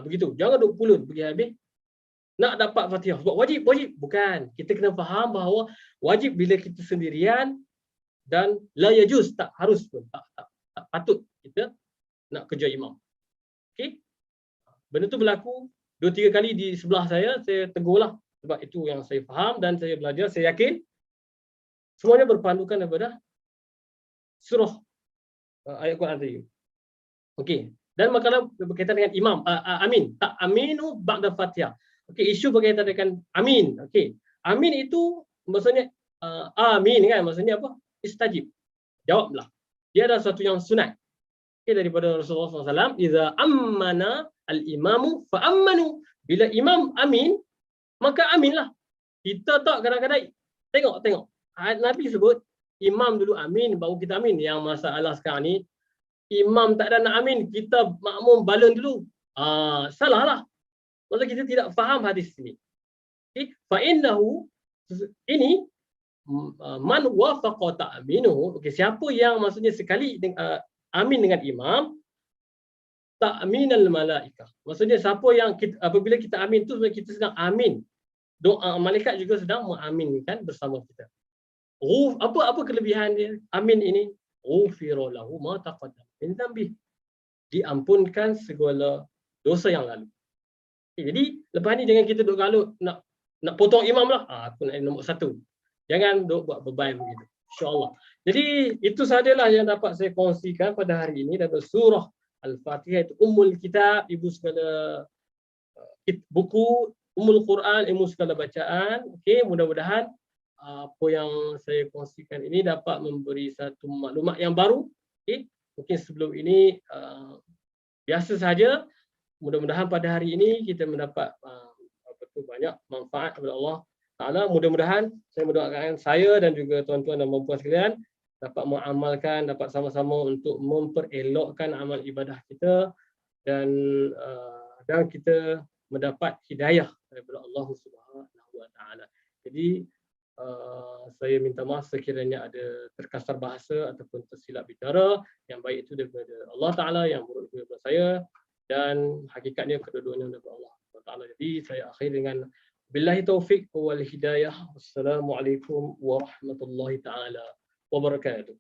Begitu. Jangan duk pulut pergi habis. Nak dapat Fatihah sebab wajib. Bukan. Kita kena faham bahawa wajib bila kita sendirian dan la yajuz, tak harus pun. Tak patut kita nak kerja imam. Okey? Benda tu berlaku 2-3 kali di sebelah saya tegurlah. Sebab itu yang saya faham dan saya belajar, saya yakin semuanya berpandukan daripada surah ayat Quran tadi. Okey. Dan makalah berkaitan dengan imam, amin. Tak aminu ba'da Fatihah. Okey, isu berkaitan dengan amin. Okey. Amin itu maksudnya amin kan, maksudnya apa? Istajib. Jawablah. Dia adalah sesuatu yang sunat. Okey, daripada Rasulullah SAW, iza ammana al-imamu fa'ammanu. Bila imam amin, maka aminlah. Kita tak kadang-kadang tengok. Nabi sebut imam dulu amin baru kita amin. Yang masalah sekarang ni imam tak ada nak amin, kita makmum balun dulu. Salah lah. Maksudnya kita tidak faham hadis ini. Okay? Fa'innahu, ini man wafaqa ta'minuhu. Okay, siapa yang maksudnya sekali amin dengan imam, ta'minal malaikah. Maksudnya siapa yang apabila kita amin tu sebenarnya kita sedang amin. Doa malaikat juga sedang mengaminkan bersama kita. Apa kelebihan dia? Amin ini ghufira lahu ma taqaddama min dhanbi. diampunkan segala dosa yang lalu. Jadi lepas ni jangan kita duk galut nak potong imam lah. Aku nak nombor 1. Jangan duk buat beban begitu. InsyaAllah. Jadi itu sahajalah yang dapat saya kongsikan pada hari ini daripada surah Al-Fatihah, itu Ummul Kitab, ibu segala buku, Ummul Quran, ilmu segala bacaan. Okey, mudah-mudahan apa yang saya kongsikan ini dapat memberi satu maklumat yang baru. Okey, mungkin sebelum ini biasa saja. Mudah-mudahan pada hari ini kita mendapat banyak manfaat daripada Allah Ta'ala. Mudah-mudahan saya mendoakan saya dan juga tuan-tuan dan puan-puan sekalian dapat mengamalkan, dapat sama-sama untuk memperelokkan amal ibadah kita dan kita mendapat hidayah daripada Allah Subhanahu Wa Ta'ala. Jadi saya minta maaf sekiranya ada terkasar bahasa ataupun tersilap bicara. Yang baik itu daripada Allah Ta'ala, yang buruk itu daripada saya, dan hakikatnya kedua-duanya daripada Allah Ta'ala. Jadi saya akhir dengan billahi taufiq wal hidayah. Wassalamualaikum warahmatullahi ta'ala wabarakatuh.